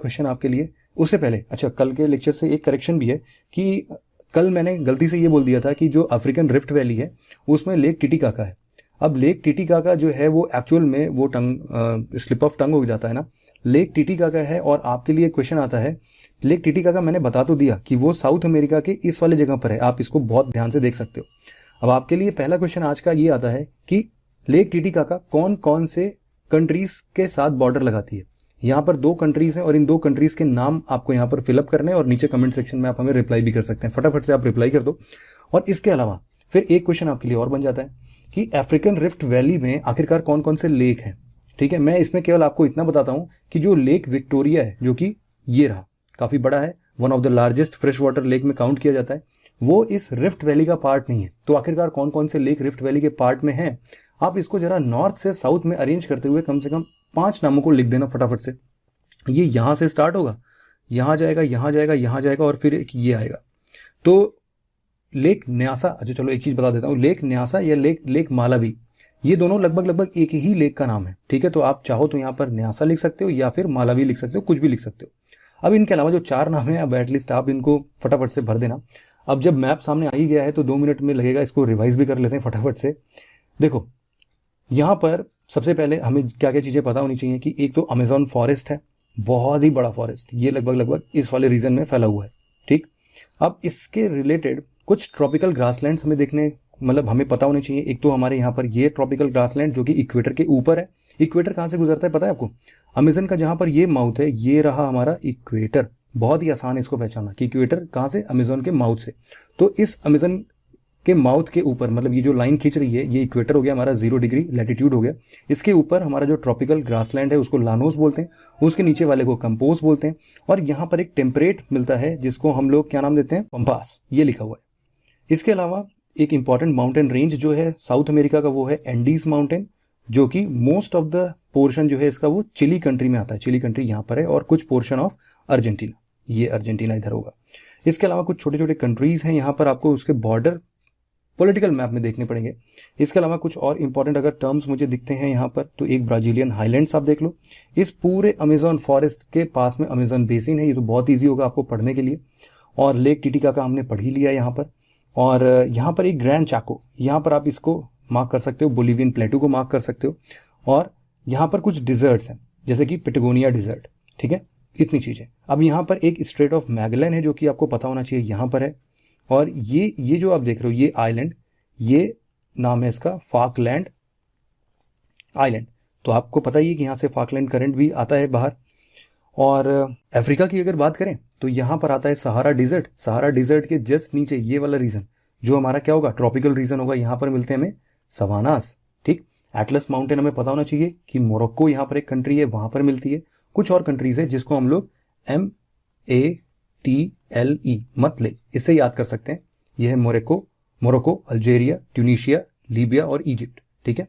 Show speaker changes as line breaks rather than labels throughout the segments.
Question आपके लिए। उससे पहले अच्छा, कल के लेक्चर से एक करेक्शन भी है कि कल मैंने गलती से ये बोल दिया था कि जो अफ्रीकन रिफ्ट वैली है उसमें लेक टिटिकाका है। अब लेक टिटिकाका जो है वो एक्चुअल में वो टंग स्लिप ऑफ टंग हो जाता है ना, लेक टिटिकाका है। और आपके लिए क्वेश्चन आता है, लेक टिटिकाका मैंने बता तो दिया कि वो साउथ अमेरिका के इस वाले जगह पर है, आप इसको बहुत ध्यान से देख सकते हो। अब आपके लिए पहला क्वेश्चन आज का ये आता है कि लेक टिटिकाका कौन कौन से कंट्रीज के साथ बॉर्डर लगाती है। यहाँ पर 2 कंट्रीज हैं और इन 2 कंट्रीज के नाम आपको यहाँ पर फिलअप करने हैं और नीचे कमेंट सेक्शन में आप हमें रिप्लाई भी कर सकते हैं। फटाफट से आप रिप्लाई कर दो। और इसके अलावा फिर एक क्वेश्चन आपके लिए और बन जाता है कि अफ्रीकन रिफ्ट वैली में आखिरकार कौन कौन से लेक हैं। ठीक है, मैं इसमें केवल आपको इतना बताता हूं कि जो लेक विक्टोरिया है, जो कि ये रहा, काफी बड़ा है, one of the largest fresh water lake में काउंट किया जाता है, वो इस रिफ्ट वैली का पार्ट नहीं है। तो आखिरकार कौन कौन से लेक रिफ्ट वैली के पार्ट में हैं, आप इसको जरा नॉर्थ से साउथ में अरेंज करते हुए कम से कम 5 नामों को लिख देना फटाफट से। ये यहां से स्टार्ट होगा, यहां जाएगा, यहां जाएगा, यहां जाएगा और फिर एक ये आएगा। तो लेक न्यासा, अच्छा चलो एक चीज बता देता हूं, लेक न्यासा या लेक मालावी, ये दोनों लगभग एक ही लेक का नाम है। ठीक है, तो आप चाहो तो यहां पर न्यासा लिख सकते हो या फिर मालावी लिख सकते हो, कुछ भी लिख सकते हो। अब इनके अलावा जो 4 नाम है, अब एटलीस्ट आप इनको फटाफट से भर देना। अब जब मैप सामने आ ही गया है तो 2 मिनट में लगेगा, इसको रिवाइज भी कर लेते हैं फटाफट से। देखो यहां पर सबसे पहले हमें क्या क्या चीजें पता होनी चाहिए कि एक तो अमेजॉन फॉरेस्ट है, बहुत ही बड़ा फॉरेस्ट, ये लगभग इस वाले रीजन में फैला हुआ है। ठीक, अब इसके रिलेटेड कुछ ट्रॉपिकल ग्रासलैंड्स हमें देखने, मतलब हमें पता होने चाहिए। एक तो हमारे यहाँ पर ये ट्रॉपिकल ग्रासलैंड जो कि इक्वेटर के ऊपर है। इक्वेटर कहाँ से गुजरता है पता है आपको? अमेजन का जहां पर ये माउथ है, ये रहा हमारा इक्वेटर। बहुत ही आसान है इसको पहचानना कि इक्वेटर कहाँ से, अमेजन के माउथ से। तो इस अमेजन के माउथ के ऊपर, मतलब ये जो लाइन खींच रही है, ये इक्वेटर हो गया हमारा, 0 डिग्री लैटिट्यूड हो गया। इसके ऊपर हमारा जो ट्रॉपिकल ग्रासलैंड है उसको लानोस बोलते हैं, उसके नीचे वाले को कंपोज बोलते हैं। और यहाँ पर एक टेम्परेट मिलता है जिसको हम लोग क्या नाम देते हैं, पंपास, ये लिखा हुआ है। इसके अलावा एक इंपॉर्टेंट माउंटेन रेंज जो है साउथ अमेरिका का, वो है एंडीज माउंटेन, जो कि मोस्ट ऑफ द पोर्शन जो है इसका वो चिली कंट्री में आता है। चिली कंट्री यहाँ पर है, और कुछ पोर्शन ऑफ अर्जेंटीना, ये अर्जेंटीना इधर होगा। इसके अलावा कुछ छोटे छोटे कंट्रीज हैं यहाँ पर, आपको उसके बॉर्डर पॉलिटिकल मैप में देखने पड़ेंगे। इसके अलावा कुछ और इंपॉर्टेंट अगर टर्म्स मुझे दिखते हैं यहाँ पर, तो एक ब्राजीलियन हाईलैंड्स आप देख लो। इस पूरे अमेजॉन फॉरेस्ट के पास में अमेजॉन बेसिन है, ये तो बहुत ईजी होगा आपको पढ़ने के लिए। और लेक टिटिकाका हमने पढ़ ही लिया यहाँ पर। और यहाँ पर एक ग्रैंड चाको, यहाँ पर आप इसको मार्क कर सकते हो, बोलिवियन प्लेटू को मार्क कर सकते हो। और यहाँ पर कुछ डिजर्ट्स हैं जैसे कि पेटागोनिया डिजर्ट। ठीक है, इतनी चीजें। अब यहाँ पर एक स्ट्रेट ऑफ मैगेलन है जो कि आपको पता होना चाहिए, यहाँ पर है। और ये जो आप देख रहे हो ये आइलैंड, ये नाम है इसका फाकलैंड आइलैंड। तो आपको पता ही है कि यहाँ से फाकलैंड करंट भी आता है बाहर। और अफ्रीका की अगर बात करें तो यहाँ पर आता है सहारा डिजर्ट। सहारा डिजर्ट के जस्ट नीचे ये वाला रीजन जो हमारा क्या होगा, ट्रॉपिकल रीजन होगा, यहाँ पर मिलते हैं हमें सवानास। ठीक, एटलस माउंटेन हमें पता होना चाहिए कि मोरक्को यहाँ पर एक कंट्री है, वहां पर मिलती है। कुछ और कंट्रीज है जिसको हम लोग MATLE मत ले, इससे याद कर सकते हैं। यह है मोरक्को, अल्जेरिया, ट्यूनीशिया, लीबिया और इजिप्ट। ठीक है,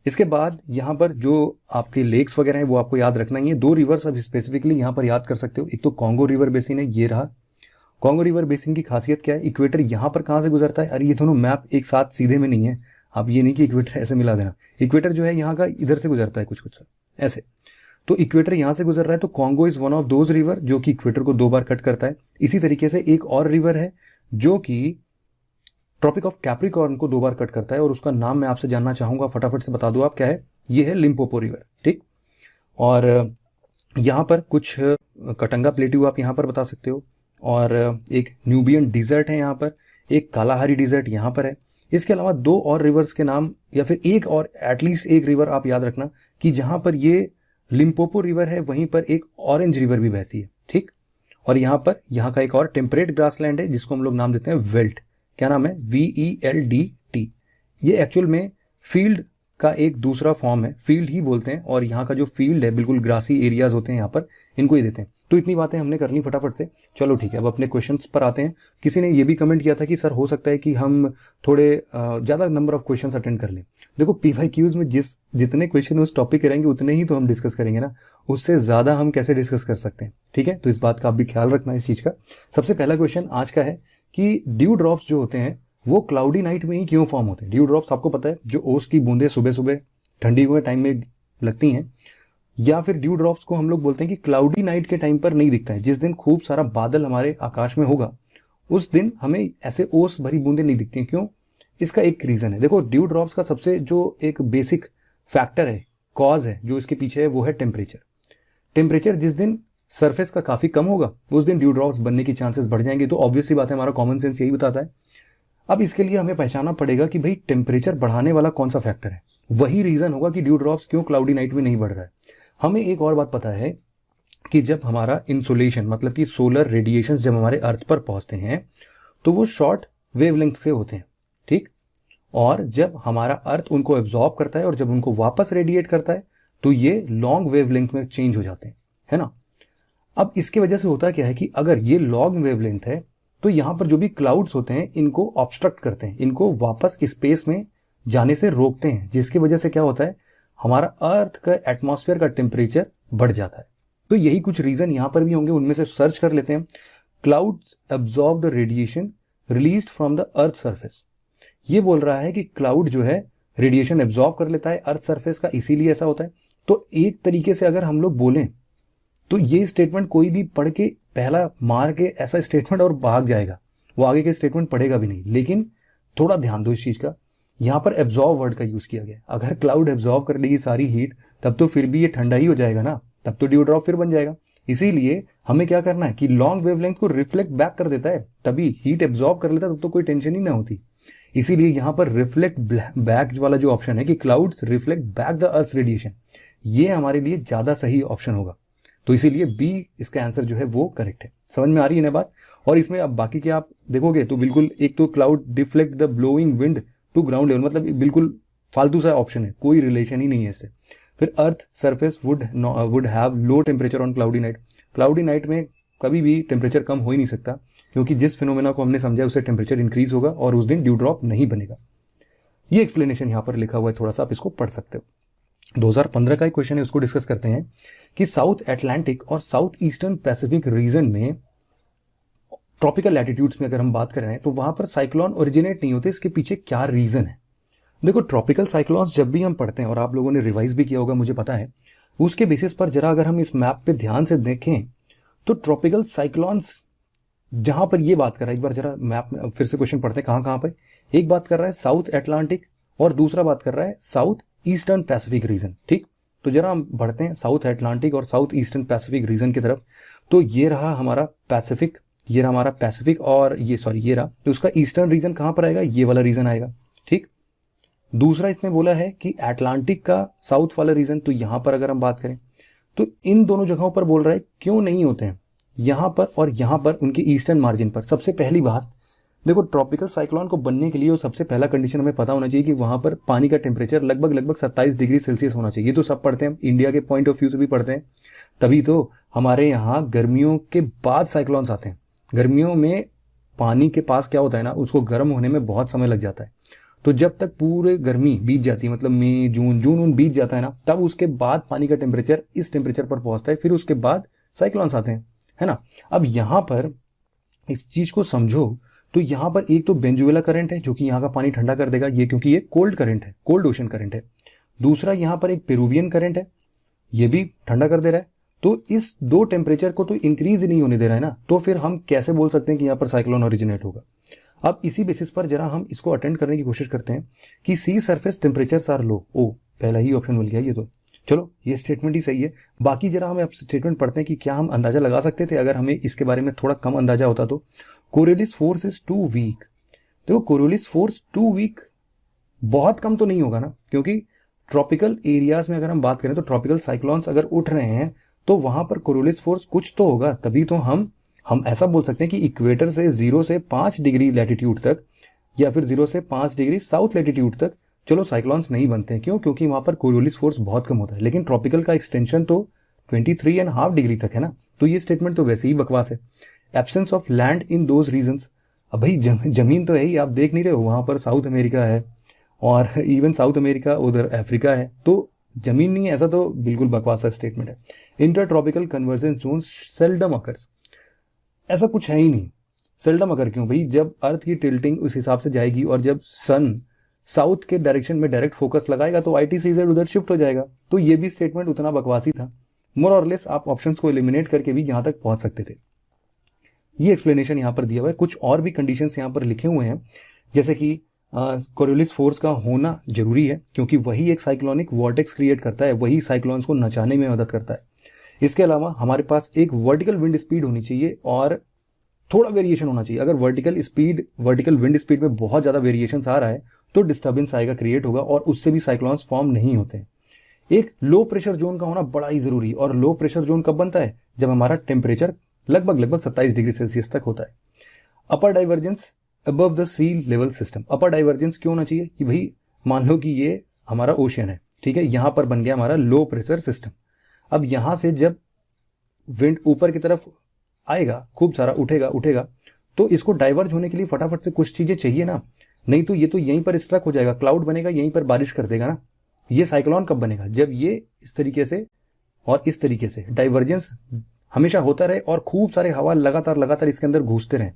इसके बाद यहाँ पर जो आपके लेक्स वगैरह हैं वो आपको याद रखना ही है। 2 रिवर्स अब स्पेसिफिकली यहाँ पर याद कर सकते हो। एक तो कॉन्गो रिवर बेसिन है, ये रहा। कॉन्गो रिवर बेसिन की खासियत क्या है, इक्वेटर यहाँ पर कहाँ से गुजरता है? अरे ये दोनों मैप एक साथ सीधे में नहीं है, आप ये नहीं कि इक्वेटर ऐसे मिला देना। इक्वेटर जो है यहाँ का इधर से गुजरता है, कुछ ऐसे। तो इक्वेटर यहां से गुजर रहा है, तो Congo is one of those river जो कि इक्वेटर को 2 बार कट करता है। इसी तरीके से एक और रिवर है जो कि ट्रॉपिक ऑफ कैप्रिकॉर्न को 2 बार कट करता है, और उसका नाम मैं आपसे जानना चाहूंगा, फटाफट से बता दो आप क्या है। ये है लिम्पोपो रिवर। ठीक, और यहां पर कुछ कटंगा प्लेट्यू आप यहां पर बता सकते हो, और एक न्यूबियन डिजर्ट है यहाँ पर, एक कालाहारी डिजर्ट यहाँ पर है। इसके अलावा 2 और रिवर्स के नाम, या फिर एक और एटलीस्ट एक रिवर आप याद रखना कि जहां पर ये लिम्पोपो रिवर है वहीं पर एक ऑरेंज रिवर भी बहती है। ठीक, और यहाँ का एक और टेम्परेट ग्रासलैंड है जिसको हम लोग नाम देते हैं वेल्ट। क्या नाम है? VELDT। ये एक्चुअल में फील्ड का एक दूसरा फॉर्म है, फील्ड ही बोलते हैं। और यहाँ का जो फील्ड है, बिल्कुल ग्रासी एरियाज होते हैं यहाँ पर, इनको ही देते हैं। तो इतनी बातें हमने कर ली फटाफट से। चलो ठीक है, अब अपने क्वेश्चंस पर आते हैं। किसी ने ये भी कमेंट किया था कि सर हो सकता है कि हम थोड़े ज्यादा नंबर ऑफ क्वेश्चंस अटेंड कर लें। देखो PYQs में जितने क्वेश्चन उस टॉपिक के रहेंगे उतने ही तो हम डिस्कस करेंगे ना, उससे ज्यादा हम कैसे डिस्कस कर सकते हैं। ठीक है, तो इस बात का आप भी ख्याल रखना इस चीज का। सबसे पहला क्वेश्चन आज का है कि ड्यू ड्रॉप्स जो होते हैं वो क्लाउडी नाइट में ही क्यों फॉर्म होते हैं? ड्यू ड्रॉप्स आपको पता है, जो ओस की बूंदें सुबह सुबह ठंडी हुए टाइम में लगती हैं, या फिर ड्यू ड्रॉप्स को हम लोग बोलते हैं कि क्लाउडी नाइट के टाइम पर नहीं दिखता है। जिस दिन खूब सारा बादल हमारे आकाश में होगा उस दिन हमें ऐसे ओस भरी बूंदें नहीं दिखती हैं। क्यों? इसका एक रीजन है। देखो, ड्यू ड्रॉप्स का सबसे जो एक बेसिक फैक्टर है, कॉज है जो इसके पीछे है, वो है टेम्परेचर। टेम्परेचर जिस दिन सरफेस का काफी कम होगा उस दिन ड्यू ड्रॉप्स बनने की चांसेस बढ़ जाएंगे। तो ऑब्वियसली बात है, हमारा कॉमन सेंस यही बताता है। अब इसके लिए हमें पहचानना पड़ेगा कि भाई टेम्परेचर बढ़ाने वाला कौन सा फैक्टर है। वही रीजन होगा कि ड्यू ड्रॉप्स क्यों क्लाउडी नाइट में नहीं बढ़ रहा है। हमें एक और बात पता है कि जब हमारा इंसोलेशन मतलब कि सोलर रेडिएशन जब हमारे अर्थ पर पहुंचते हैं तो वो शॉर्ट वेवलेंथ से होते हैं, ठीक। और जब हमारा अर्थ उनको एब्जॉर्ब करता है और जब उनको वापस रेडिएट करता है तो ये लॉन्ग वेवलेंथ में चेंज हो जाते हैं, है ना। अब इसके वजह से होता क्या है कि अगर ये लॉन्ग वेवलेंथ है तो यहां पर जो भी क्लाउड्स होते हैं इनको ऑब्स्ट्रक्ट करते हैं, इनको वापस स्पेस में जाने से रोकते हैं, जिसकी वजह से क्या होता है, हमारा अर्थ का एटमॉस्फेयर का टेम्परेचर बढ़ जाता है। तो यही कुछ रीजन यहां पर भी होंगे, उनमें से सर्च कर लेते हैं। Clouds absorb the radiation released from the earth surface. ये बोल रहा है कि क्लाउड जो है रेडिएशन एब्जॉर्ब कर लेता है अर्थ सरफेस का, इसीलिए ऐसा होता है। तो एक तरीके से अगर हम लोग बोलें तो ये स्टेटमेंट कोई भी पढ़ के पहला मार के ऐसा स्टेटमेंट और भाग जाएगा, वो आगे के स्टेटमेंट पढ़ेगा भी नहीं। लेकिन थोड़ा ध्यान दो इस चीज का, यहां पर एब्जॉर्ब वर्ड का यूज किया गया। अगर क्लाउड एब्जॉर्ब कर लेगी सारी हीट तब तो फिर भी ये ठंडा ही हो जाएगा ना, तब तो ड्यू ड्रॉप फिर बन जाएगा। इसीलिए हमें क्या करना है कि लॉन्ग वेवलेंथ को रिफ्लेक्ट बैक कर देता है, तभी हीट एब्जॉर्ब कर लेता है, तब तो कोई टेंशन ही ना होती। इसीलिए यहां पर रिफ्लेक्ट बैक वाला जो ऑप्शन है कि clouds reflect back the earth radiation, ये हमारे लिए ज्यादा सही ऑप्शन होगा। तो इसीलिए बी इसका आंसर जो है वो करेक्ट है। समझ में आ रही है ना बात। और इसमें अब बाकी के आप देखोगे तो बिल्कुल, एक तो cloud deflect the blowing wind to ground level, मतलब बिल्कुल फालतू सा ऑप्शन है, कोई रिलेशन ही नहीं है इससे। फिर earth surface would have low temperature on cloudy night. Cloudy night में कभी भी टेम्परेचर कम हो ही नहीं सकता, क्योंकि जिस फिनोमेना को हमने समझा उससे टेम्परेचर इंक्रीज होगा और उस दिन ड्यू ड्रॉप नहीं बनेगा। ये एक्सप्लेनेशन यहां पर लिखा हुआ है, थोड़ा सा आप इसको पढ़ सकते हो। 2015 का एक क्वेश्चन है, उसको डिस्कस करते हैं कि साउथ अटलांटिक और साउथ ईस्टर्न पैसिफिक रीजन में ट्रॉपिकल लैटिट्यूड्स में अगर हम बात कर रहे हैं तो वहां पर साइक्लोन ओरिजिनेट नहीं होते, इसके पीछे क्या रीजन है। देखो, ट्रॉपिकल साइक्लोन्स जब भी हम पढ़ते हैं, और आप लोगों ने रिवाइज भी किया होगा मुझे पता है, उसके बेसिस पर जरा अगर हम इस मैप पे ध्यान से देखें तो ट्रॉपिकल साइक्लोन्स जहां पर ये बात कर रहा है, एक बार जरा मैप में फिर से क्वेश्चन पढ़ते हैं कहां कहां पे। एक बात कर रहा है साउथ अटलांटिक और दूसरा बात कर रहा है साउथ ईस्टर्न पैसिफिक रीजन, ठीक। तो जरा हम बढ़ते हैं साउथ अटलांटिक और साउथ ईस्टर्न पैसिफिक रीजन की तरफ। तो ये रहा हमारा पैसिफिक, ये रहा हमारा पैसिफिक, और ये रहा, तो उसका ईस्टर्न रीजन कहां पर आएगा, ये वाला रीजन आएगा, ठीक। दूसरा इसने बोला है कि अटलांटिक का साउथ वाला रीजन, तो यहां पर अगर हम बात करें तो इन दोनों जगहों पर बोल रहा है क्यों नहीं होते हैं, यहां पर और यहां पर उनके ईस्टर्न मार्जिन पर। सबसे पहली बात देखो, ट्रॉपिकल साइक्लोन को बनने के लिए वो सबसे पहला कंडीशन हमें पता होना चाहिए कि वहां पर पानी का टेम्परेचर लगभग 27 डिग्री सेल्सियस होना चाहिए। तो सब पढ़ते हैं, इंडिया के पॉइंट ऑफ व्यू से भी पढ़ते हैं, तभी तो हमारे यहाँ गर्मियों के बाद साइक्लोन्स आते हैं। गर्मियों में पानी के पास क्या होता है ना, उसको गर्म होने में बहुत समय लग जाता है। तो जब तक पूरे गर्मी बीत जाती है, मतलब मई जून बीत जाता है ना, तब उसके बाद पानी का टेम्परेचर इस टेम्परेचर पर पहुंचता है, फिर उसके बाद साइक्लोन्स आते हैं, है ना। अब यहां पर इस चीज को समझो तो यहां पर एक तो बेंजुएला करंट है जो कि यहां का पानी ठंडा कर देगा, ये क्योंकि ये कोल्ड करंट है, कोल्ड ओशन करंट है। दूसरा यहां पर एक पेरुवियन करंट है, ये भी ठंडा कर दे रहा है। तो इस दो टेम्परेचर को तो इंक्रीज ही नहीं होने दे रहा है ना, तो फिर हम कैसे बोल सकते हैं कि यहां पर साइक्लोन ओरिजिनेट होगा। अब इसी बेसिस पर जरा हम इसको अटेंड करने की कोशिश करते हैं कि सी सरफेस टेम्परेचर्स आर लो। ओ, पहला ही ऑप्शन मिल गया ये तो, चलो ये स्टेटमेंट ही सही है। बाकी जरा हम स्टेटमेंट पढ़ते हैं कि क्या हम अंदाजा लगा सकते थे अगर हमें इसके बारे में थोड़ा कम अंदाजा होता तो। Coriolis force is too weak. देखो, कोरियोलिस फोर्स टू वीक बहुत कम तो नहीं होगा ना, क्योंकि ट्रॉपिकल एरियाज में अगर हम बात करें तो ट्रॉपिकल साइक्लोन्स अगर उठ रहे हैं तो वहां पर कोरियोलिस फोर्स कुछ तो होगा, तभी तो हम ऐसा बोल सकते हैं कि इक्वेटर से 0 से 5 डिग्री लैटिट्यूड तक या फिर 0 से 5 डिग्री साउथ लैटिट्यूड तक चलो साइक्लोन्स नहीं बनते हैं। क्यों? क्योंकि वहां पर कोरियोलिस फोर्स बहुत कम होता है। लेकिन ट्रॉपिकल का एक्सटेंशन तो 23.5 डिग्री तक है ना, तो ये स्टेटमेंट तो वैसे ही बकवास है। Absence of land in those regions, अब भाई जमीन तो है ही, आप देख नहीं रहे हो, वहां पर साउथ अमेरिका है और इवन साउथ अमेरिका उधर अफ्रीका है, तो जमीन नहीं है, ऐसा तो बिल्कुल बकवास स्टेटमेंट है। Inter tropical convergence zone seldom occurs, ऐसा कुछ है ही नहीं। सेल्डम अकर क्यों भाई, जब अर्थ की टिल्टिंग उस हिसाब से जाएगी और जब सन साउथ के डायरेक्शन में डायरेक्ट फोकस लगाएगा तो ITCZ उधर शिफ्ट हो जाएगा। तो ये भी स्टेटमेंट उतना बकवासी था। मोर और लेस आप ऑप्शंस को एलिमिनेट करके भी यहां तक पहुंच सकते थे। ये एक्सप्लेनेशन यहां पर दिया हुआ है। कुछ और भी कंडीशंस यहां पर लिखे हुए हैं, जैसे कि कोरियोलिस फोर्स का होना जरूरी है क्योंकि वही एक साइक्लोनिक वॉर्टेक्स क्रिएट करता है, वही साइक्लोन्स को नचाने में मदद करता है। इसके अलावा हमारे पास एक वर्टिकल विंड स्पीड होनी चाहिए और थोड़ा वेरिएशन होना चाहिए। अगर वर्टिकल विंड स्पीड में बहुत ज्यादा वेरिएशन आ रहा है तो डिस्टर्बेंस आएगा, क्रिएट होगा और उससे भी साइक्लोन्स फॉर्म नहीं होते हैं। एक लो प्रेशर जोन का होना बड़ा ही जरूरी, और लो प्रेशर जोन कब बनता है? जब हमारा टेम्परेचर लगभग 27 डिग्री सेल्सियस तक होता है। Upper divergence above the sea level system. Upper divergence क्यों होना चाहिए? कि भाई मान लो कि ये हमारा ओशियन है, ठीक है, यहां पर बन गया हमारा लो प्रेशर सिस्टम। अब यहां से जब विंड ऊपर की तरफ आएगा, खूब सारा उठेगा तो इसको डाइवर्ज होने के लिए फटाफट से कुछ चीजें चाहिए ना, नहीं तो ये तो यहीं पर स्ट्रक हो जाएगा, क्लाउड बनेगा, यहीं पर बारिश कर देगा ना। ये साइक्लोन कब बनेगा? जब ये इस तरीके से और इस तरीके से डाइवर्जेंस हमेशा होता रहे और खूब सारे हवा लगातार इसके अंदर घुसते रहे,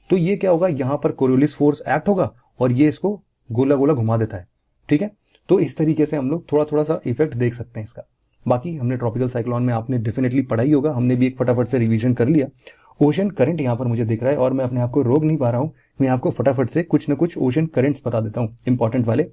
तो ये क्या होगा, यहां पर कोरियोलिस फोर्स एक्ट होगा और ये इसको गोला गोला घुमा देता है, ठीक है। तो इस तरीके से हम लोग थोड़ा सा इफेक्ट देख सकते हैं इसका। बाकी हमने ट्रॉपिकल साइक्लोन में आपने डेफिनेटली पढ़ा ही होगा, हमने भी एक फटाफट से रिवीजन कर लिया। ओशन करंट यहां पर मुझे दिख रहा है और मैं अपने आप को रोक नहीं पा रहा हूं, मैं आपको फटाफट से कुछ न कुछ ओशन करंट्स बता देता हूं, इंपॉर्टेंट वाले।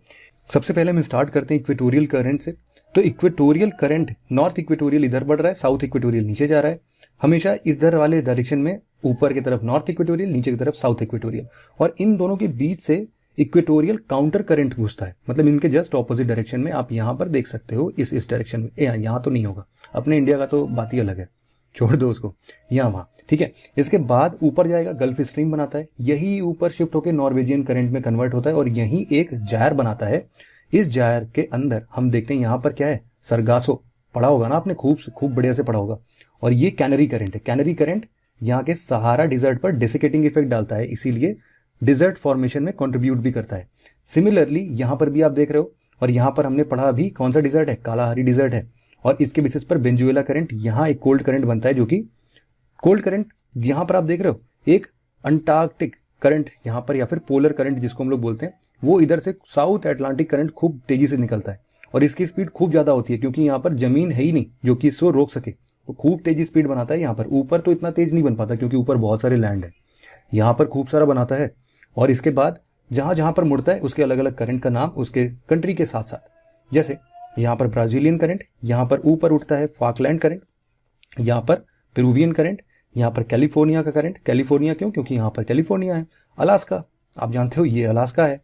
सबसे पहले हम स्टार्ट करते हैं इक्वेटोरियल करंट से। तो इक्वेटोरियल करंट, नॉर्थ इक्वेटोरियल इधर बढ़ रहा है, साउथ इक्वेटोरियल नीचे जा रहा है, हमेशा इधर वाले डायरेक्शन में, ऊपर की तरफ नॉर्थ इक्वेटोरियल, नीचे की तरफ साउथ इक्वेटोरियल, और इन दोनों के बीच से इक्वेटोरियल काउंटर करंट घुसता है, मतलब इनके जस्ट ऑपोजिट डायरेक्शन में। आप यहां पर देख सकते हो इस डायरेक्शन में, यहां तो नहीं होगा, अपने इंडिया का तो बात ही अलग है, छोड़ दो उसको, यहां वहां, ठीक है। इसके बाद ऊपर जाएगा, गल्फ स्ट्रीम बनाता है, यही ऊपर शिफ्ट होकर नॉर्वेजियन करंट में कन्वर्ट होता है और यही एक जायर बनाता है। इस जायर के अंदर हम देखते हैं यहां पर क्या है, सरगासो, पढ़ा होगा ना आपने, खूब बढ़िया से पढ़ा होगा। और ये कैनरी करंट है। कैनरी करंट यहाँ के सहारा डिजर्ट पर डेसिकेटिंग इफेक्ट डालता है, इसीलिए डिजर्ट फॉर्मेशन में कंट्रीब्यूट भी करता है। सिमिलरली यहां पर भी आप देख रहे हो, और यहां पर हमने पढ़ा अभी कौन सा डिजर्ट है, कालाहारी डिजर्ट है, और इसके बेसिस पर वेनेजुएला करंट, यहां एक कोल्ड करंट बनता है, जो कि कोल्ड करंट यहां पर आप देख रहे हो, एक अंटार्कटिक करंट यहां पर, या फिर पोलर करंट जिसको हम लोग बोलते हैं, वो इधर से साउथ अटलांटिक करंट खूब तेजी से निकलता है और इसकी स्पीड खूब ज्यादा होती है क्योंकि यहां पर जमीन है ही नहीं जो कि इसको रोक सके, तो खूब तेजी स्पीड बनाता है। यहां पर ऊपर तो इतना तेज नहीं बन पाता क्योंकि ऊपर बहुत सारे लैंड है, यहां पर खूब सारा बनाता है। और इसके बाद जहां जहां पर मुड़ता है उसके अलग अलग करंट का नाम उसके कंट्री के साथ साथ, जैसे यहां पर ब्राजीलियन करंट, यहां पर ऊपर उठता है फाकलैंड करंट, यहां पर पेरुवियन करंट, यहां पर कैलिफोर्निया का करंट। कैलिफोर्निया क्यों? क्योंकि यहां पर कैलिफोर्निया है। अलास्का, आप जानते हो ये अलास्का है।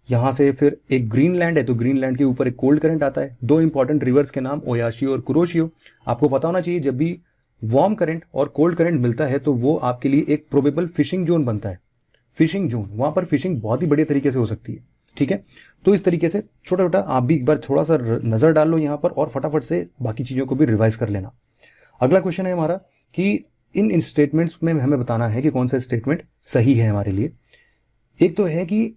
यहां से फिर एक ग्रीनलैंड है, तो ग्रीनलैंड के ऊपर एक कोल्ड करंट आता है। दो इंपॉर्टेंट रिवर्स के नाम ओयाशियो और कुरोशियो, आपको पता होना चाहिए। जब भी वार्म करंट और कोल्ड करंट मिलता है तो वो आपके लिए एक प्रोबेबल फिशिंग जोन बनता है। फिशिंग जोन, वहां पर फिशिंग बहुत ही बढ़िया तरीके से हो सकती है, ठीक है। तो इस तरीके से छोटा छोटा आप भी एक बार थोड़ा सा नजर डाल लो यहां पर और फटाफट से बाकी चीजों को भी रिवाइज कर लेना। अगला क्वेश्चन है हमारा कि इन स्टेटमेंट्स में हमें बताना है कि कौन सा स्टेटमेंट सही है हमारे लिए। एक तो है कि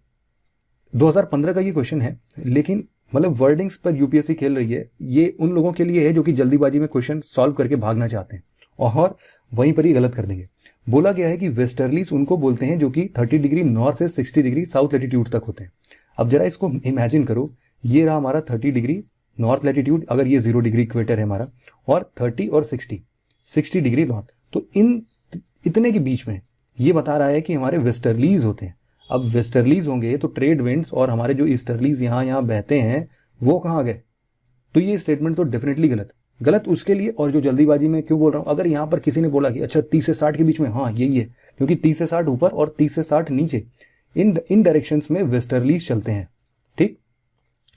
2015 का ये क्वेश्चन है, लेकिन मतलब वर्डिंग्स पर यूपीएससी खेल रही है। ये उन लोगों के लिए है जो कि जल्दीबाजी में क्वेश्चन सॉल्व करके भागना चाहते हैं और वहीं पर ही गलत कर देंगे। बोला गया है कि वेस्टर्लीज उनको बोलते हैं जो कि 30 डिग्री नॉर्थ से 60 डिग्री साउथ लैटिट्यूड तक होते हैं। अब जरा इसको इमेजिन करो, ये रहा हमारा 30 डिग्री नॉर्थ लैटिट्यूड, अगर ये 0 डिग्री इक्वेटर है हमारा, और 30 और 60 डिग्री नॉर्थ, तो इन इतने के बीच में ये बता रहा है कि हमारे वेस्टर्लीज होते हैं। अब वेस्टर्लीज होंगे तो ट्रेड विंड्स और हमारे जो ईस्टर्लीज यहां बहते हैं वो कहां गए? तो ये स्टेटमेंट तो डेफिनेटली गलत उसके लिए। और जो जल्दीबाजी में क्यों बोल रहा हूं, अगर यहां पर किसी ने बोला कि अच्छा 30 से 60 के बीच में, हाँ यही है, क्योंकि 30 से 60 ऊपर और 30 से 60 नीचे, इन डायरेक्शंस में वेस्टर्लीज चलते हैं, ठीक।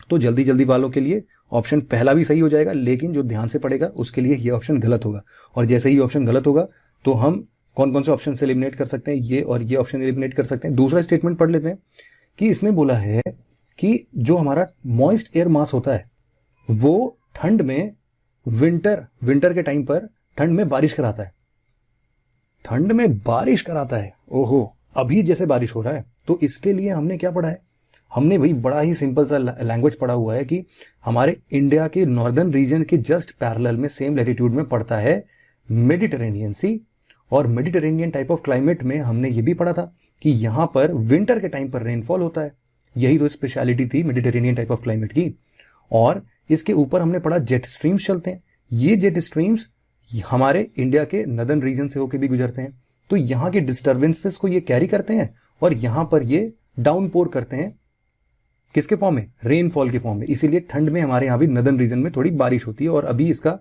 तो जल्दी वालों के लिए ऑप्शन पहला भी सही हो जाएगा, लेकिन जो ध्यान से पड़ेगा उसके लिए ये ऑप्शन गलत होगा। और जैसे ही ऑप्शन गलत होगा तो हम कौन कौन से ऑप्शन से एलिमिनेट कर सकते हैं, ये और ये ऑप्शन एलिमिनेट कर सकते हैं। दूसरा स्टेटमेंट पढ़ लेते हैं कि इसने बोला है कि जो हमारा मॉइस्ट एयर मास होता है वो ठंड में विंटर के टाइम पर ठंड में बारिश कराता है। ठंड में बारिश कराता है, ओहो, अभी जैसे बारिश हो रहा है। तो इसके लिए हमने क्या पढ़ा है? हमने भाई बड़ा ही सिंपल सा लैंग्वेज पढ़ा हुआ है कि हमारे इंडिया के नॉर्दर्न रीजन के जस्ट पैरेलल में सेम लैटिट्यूड में पड़ता है मेडिटेरेनियन सी। और मेडिटेरेनियन टाइप ऑफ क्लाइमेट में हमने ये भी पढ़ा था कि यहां पर विंटर के टाइम पर रेनफॉल होता है। यही तो स्पेशलिटी थी मेडिटेरेनियन टाइप ऑफ क्लाइमेट की। और इसके ऊपर हमने पढ़ा जेट स्ट्रीम्स चलते हैं। ये जेट स्ट्रीम्स हमारे इंडिया के नदर्न रीजन से होकर भी गुजरते हैं, तो यहाँ के डिस्टर्बेंसेस को ये कैरी करते हैं और यहाँ पर ये डाउनपोर करते हैं। किसके फॉर्म में? रेनफॉल के फॉर्म में। इसीलिए ठंड में हमारे यहाँ भी नदर्न रीजन में थोड़ी बारिश होती है, और अभी इसका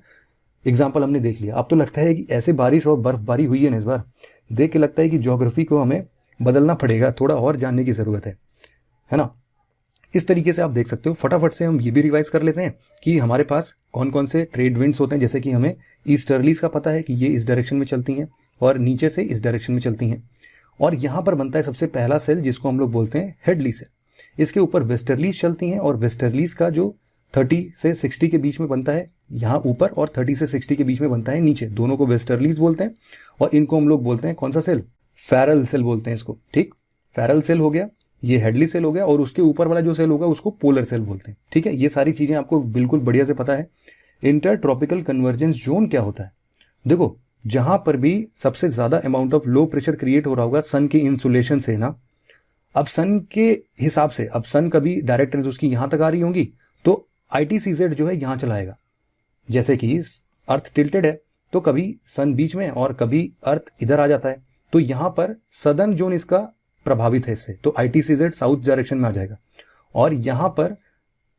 एग्जाम्पल हमने देख लिया। अब तो लगता है कि ऐसे बारिश और बर्फबारी हुई है ना इस बार, देख के लगता है कि ज्योग्राफी को हमें बदलना पड़ेगा, थोड़ा और जानने की जरूरत है ना। इस तरीके से आप देख सकते हो। फटाफट से हम ये भी रिवाइज कर लेते हैं कि हमारे पास कौन कौन से ट्रेड विंड्स होते हैं। जैसे कि हमें ईस्टर्लीज का पता है कि ये इस डायरेक्शन में चलती हैं और नीचे से इस डायरेक्शन में चलती हैं। और यहाँ पर बनता है सबसे पहला सेल जिसको हम लोग बोलते हैं हेडली सेल। इसके ऊपर वेस्टर्लीज चलती हैं और वेस्टर्लीज का जो 30 से 60 के बीच में बनता है यहाँ ऊपर, और 30 से 60 के बीच में बनता है नीचे, दोनों को वेस्टर्लीज बोलते हैं। और इनको हम लोग बोलते हैं कौन सा सेल? फैरल सेल बोलते हैं इसको। ठीक, फैरल सेल हो गया, ये हेडली सेल हो गया, और उसके ऊपर वाला जो सेल होगा उसको पोलर सेल बोलते हैं। ठीक है, ये सारी चीजें आपको बिल्कुल बढ़िया से पता है। इंटर ट्रॉपिकल कन्वर्जेंस जोन क्या होता है? देखो, जहां पर भी सबसे ज्यादा amount of low pressure create हो रहा होगा सन के इंसुलेशन से ना, अब सन के हिसाब से, अब सन कभी डायरेक्ट रेंज उसकी यहां तक आ रही होंगी तो ITCZ जो है यहां चलाएगा। जैसे कि अर्थ टिल्टेड है तो कभी सन बीच में और कभी अर्थ इधर आ जाता है, तो यहां पर सदर्न जोन इसका प्रभावित है इससे, तो ITCZ साउथ डायरेक्शन में आ जाएगा। और यहां पर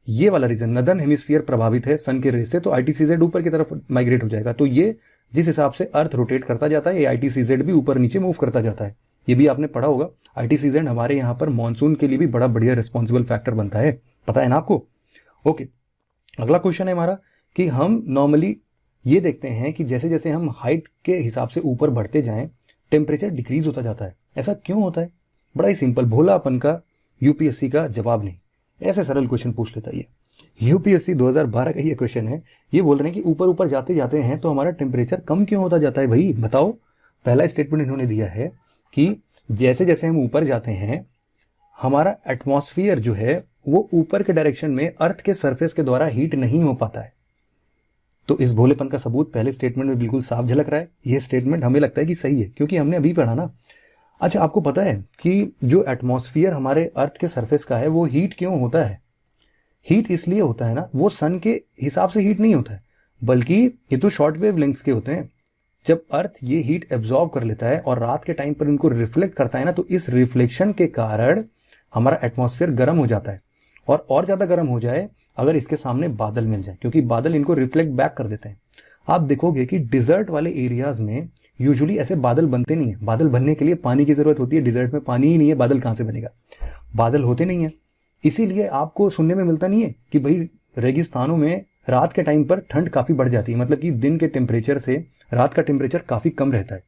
ये वाला रीजन नदर्न हेमिस्फीयर प्रभावित है सन के रेस से, तो ITCZ ऊपर की तरफ माइग्रेट हो जाएगा। तो ये जिस हिसाब से अर्थ रोटेट करता जाता है, ये ITCZ भी ऊपर नीचे मूव करता जाता है। ये भी आपने पढ़ा होगा। ITCZ हमारे यहाँ पर मानसून के लिए भी बड़ा बढ़िया रिस्पॉन्सिबल फैक्टर बनता है, पता है ना आपको। ओके, अगला क्वेश्चन है हमारा कि हम नॉर्मली ये देखते हैं कि जैसे जैसे हम हाइट के हिसाब से ऊपर बढ़ते जाएं टेम्परेचर डिक्रीज होता जाता है। ऐसा क्यों होता है? बड़ा ही सिंपल, भोलापन का यूपीएससी का जवाब नहीं, ऐसे सरल क्वेश्चन पूछ लेता है। यूपीएससी 2012 का ये क्वेश्चन है। ये बोल रहे हैं कि ऊपर ऊपर जाते जाते हैं तो हमारा टेम्परेचर कम क्यों होता जाता है भाई, बताओ। पहला स्टेटमेंट इन्होंने दिया है कि जैसे जैसे हम ऊपर जाते हैं हमारा एटमॉस्फेयर जो है वो ऊपर के डायरेक्शन में अर्थ के सरफेस के द्वारा हीट नहीं हो पाता है। तो इस भोलेपन का सबूत पहले स्टेटमेंट में बिल्कुल साफ झलक रहा है। ये स्टेटमेंट हमें लगता है कि सही है क्योंकि हमने अभी पढ़ा ना। अच्छा, आपको पता है कि जो एटमॉस्फेयर हमारे अर्थ के सरफेस का है वो हीट क्यों होता है? हीट इसलिए होता है ना, वो सन के हिसाब से हीट नहीं होता है, बल्कि ये तो शॉर्ट वेव लेंथ्स के होते हैं। जब अर्थ ये हीट एब्जॉर्ब कर लेता है और रात के टाइम पर इनको रिफ्लेक्ट करता है ना, तो इस रिफ्लेक्शन के कारण हमारा एटमॉस्फेयर गर्म हो जाता है। और ज्यादा गर्म हो जाए अगर इसके सामने बादल मिल जाए, क्योंकि बादल इनको रिफ्लेक्ट बैक कर देते हैं। आप देखोगे कि डिजर्ट वाले एरियाज में यूजुअली ऐसे बादल बनते नहीं है। बादल बनने के लिए पानी की जरूरत होती है, डिजर्ट में पानी ही नहीं है, बादल कहां से बनेगा? बादल होते नहीं है। इसीलिए आपको सुनने में मिलता नहीं है कि भाई रेगिस्तानों में रात के टाइम पर ठंड काफी बढ़ जाती है, मतलब कि दिन के टेम्परेचर से रात का टेम्परेचर काफी कम रहता है।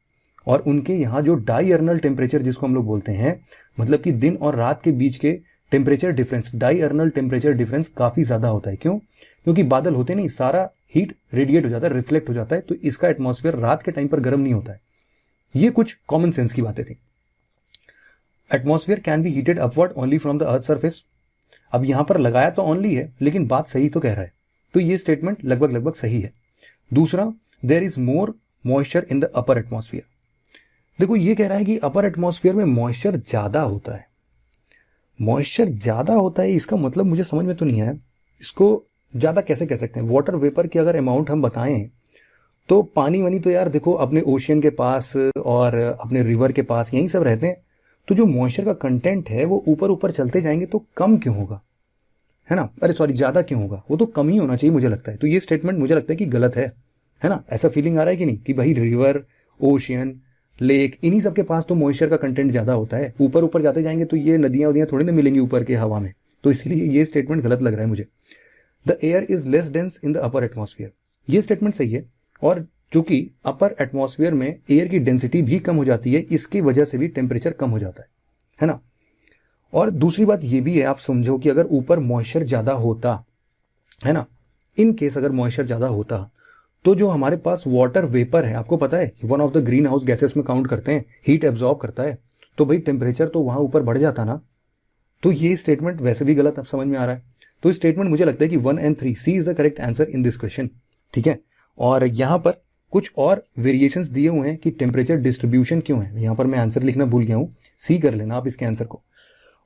और उनके यहाँ जो डाईअर्नल टेम्परेचर जिसको हम लोग बोलते हैं, मतलब कि दिन और रात के बीच के टेम्परेचर डिफरेंस, डाईअर्नल टेम्परेचर डिफरेंस काफी ज्यादा होता है। क्यों? क्योंकि बादल होते नहीं, सारा हीट रेडिएट हो जाता है, रिफ्लेक्ट हो जाता है, तो इसका एटमॉस्फेयर रात के टाइम पर गर्म नहीं होता है। ये कुछ कॉमन सेंस की बातें थी। Atmosphere can be heated upward only from the earth surface. अब यहां पर लगाया तो ओनली है, लेकिन बात सही तो कह रहा है, तो ये स्टेटमेंट लगभग लगभग सही है। दूसरा, there is more moisture in the upper atmosphere. देखो, ये कह रहा है कि अपर एटमॉस्फेयर में मॉइस्चर ज्यादा होता है। मॉइस्चर ज्यादा होता है, इसका मतलब मुझे समझ में तो नहीं आया। इसको ज्यादा कैसे कह सकते हैं? वाटर वेपर की अगर अमाउंट हम बताएं तो पानी वानी तो यार देखो अपने ओशियन के पास और अपने रिवर के पास यही सब रहते हैं। तो जो मॉइस्चर का कंटेंट है वो ऊपर ऊपर चलते जाएंगे तो कम क्यों होगा, है ना? अरे सॉरी, ज्यादा क्यों होगा? वो तो कम ही होना चाहिए मुझे लगता है। तो ये स्टेटमेंट मुझे लगता है कि गलत है ना? ऐसा फीलिंग आ रहा है कि नहीं कि भाई रिवर, ओशियन, लेक, इन्हीं सब के पास तो मॉइस्चर का कंटेंट ज्यादा होता है। ऊपर ऊपर जाते जाएंगे तो ये नदियां वदियां थोड़ी ना मिलेंगी ऊपर के हवा में, तो इसलिए ये स्टेटमेंट गलत लग रहा है मुझे। The air is less dense in the upper atmosphere, ये स्टेटमेंट सही है। और चूंकि अपर एटमॉस्फेयर में एयर की डेंसिटी भी कम हो जाती है, इसकी वजह से भी टेम्परेचर कम हो जाता है ना? और दूसरी बात ये भी है, आप समझो कि अगर ऊपर मॉइस्चर ज्यादा होता है ना, इन केस अगर मॉइस्चर ज्यादा होता तो जो हमारे पास वाटर वेपर है, आपको पता है one of the green house gases में काउंट करते हैं, हीट एब्जॉर्ब करता है, तो भाई टेम्परेचर तो वहां ऊपर बढ़ जाता ना। तो ये स्टेटमेंट वैसे भी गलत अब समझ में आ रहा है। तो स्टेटमेंट मुझे लगता है कि 1 and 3 C is the correct answer in this question. ठीक है, और यहां पर कुछ और वेरिएशंस दिए हुए हैं कि टेम्परेचर डिस्ट्रीब्यूशन क्यों है। यहां पर मैं आंसर लिखना भूल गया हूं, सी कर लेना आप इसके आंसर को।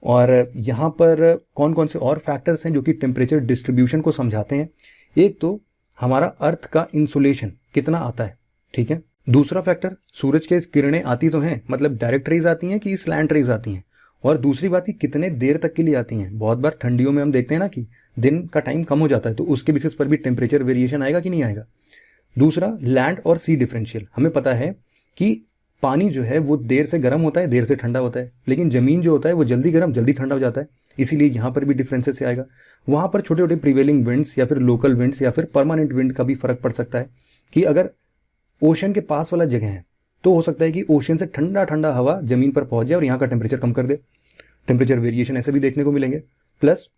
और यहाँ पर कौन कौन से और फैक्टर्स हैं जो कि टेम्परेचर डिस्ट्रीब्यूशन को समझाते हैं। एक तो हमारा अर्थ का इंसुलेशन कितना आता है, ठीक है। दूसरा फैक्टर, सूरज के किरणें आती तो हैं, मतलब डायरेक्ट रेज आती हैं कि स्लैंट रेज आती हैं। और दूसरी बात, कितने देर तक के लिए आती हैं। बहुत बार ठंडियों में हम देखते हैं ना कि दिन का टाइम कम हो जाता है, तो उसके बेसिस पर भी टेम्परेचर वेरिएशन आएगा कि नहीं आएगा। दूसरा, लैंड और सी डिफरेंशियल। हमें पता है कि पानी जो है वो देर से गर्म होता है, देर से ठंडा होता है, लेकिन जमीन जो होता है वो जल्दी गर्म जल्दी ठंडा हो जाता है, इसीलिए यहाँ पर भी डिफरेंसेस से आएगा। वहां पर छोटे छोटे प्रिवेलिंग विंड्स या फिर लोकल विंड्स या फिर परमानेंट विंड का भी फर्क पड़ सकता है कि अगर ओशन के पास वाला जगह है तो हो सकता है कि ओशन से ठंडा ठंडा हवा जमीन पर पहुंच जाए और यहाँ का टेम्परेचर कम कर दे। टेम्परेचर वेरिएशन ऐसे भी देखने को मिलेंगे। प्लस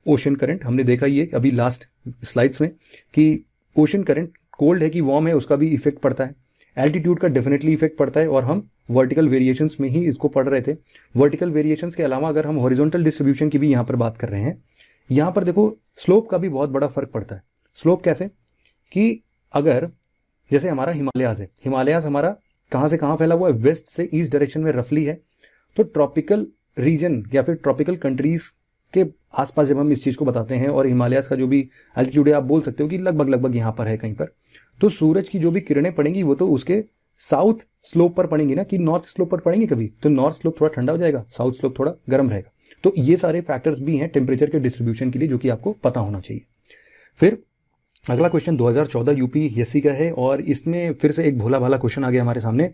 ओशन करंट, हमने देखा ये अभी लास्ट स्लाइड्स में कि ओशन करंट कोल्ड है कि वार्म है उसका भी इफेक्ट पड़ता है। एल्टीट्यूड का डेफिनेटली इफेक्ट पड़ता है, और हम वर्टिकल वेरिएशंस में ही इसको पढ़ रहे थे। वर्टिकल वेरिएशंस के अलावा अगर हम हॉरिजॉन्टल डिस्ट्रीब्यूशन की भी यहाँ पर बात कर रहे हैं, यहाँ पर देखो स्लोप का भी बहुत बड़ा फर्क पड़ता है। स्लोप कैसे कि अगर जैसे हमारा हिमालयाज है, हिमालयाज हमारा कहाँ से कहाँ फैला हुआ है, वेस्ट से ईस्ट डायरेक्शन में रफली है। तो ट्रॉपिकल रीजन या फिर ट्रॉपिकल कंट्रीज के आसपास जब हम इस चीज को बताते हैं, और हिमालयाज का जो भी एल्टीट्यूड है आप बोल सकते हो कि लगभग लगभग यहाँ पर है कहीं पर, तो सूरज की जो भी किरणें पड़ेंगी वो तो उसके साउथ स्लोप पर पड़ेंगी ना, कि नॉर्थ स्लोप पर पड़ेंगी कभी, तो नॉर्थ स्लोप थोड़ा ठंडा हो जाएगा, साउथ स्लोप थोड़ा गर्म रहेगा। तो ये सारे फैक्टर्स भी हैं टेम्परेचर के डिस्ट्रीब्यूशन के लिए जो कि आपको पता होना चाहिए। फिर अगला क्वेश्चन 2014 यूपीएससी का है, और इसमें फिर से एक भोला भाला क्वेश्चन आ गया हमारे सामने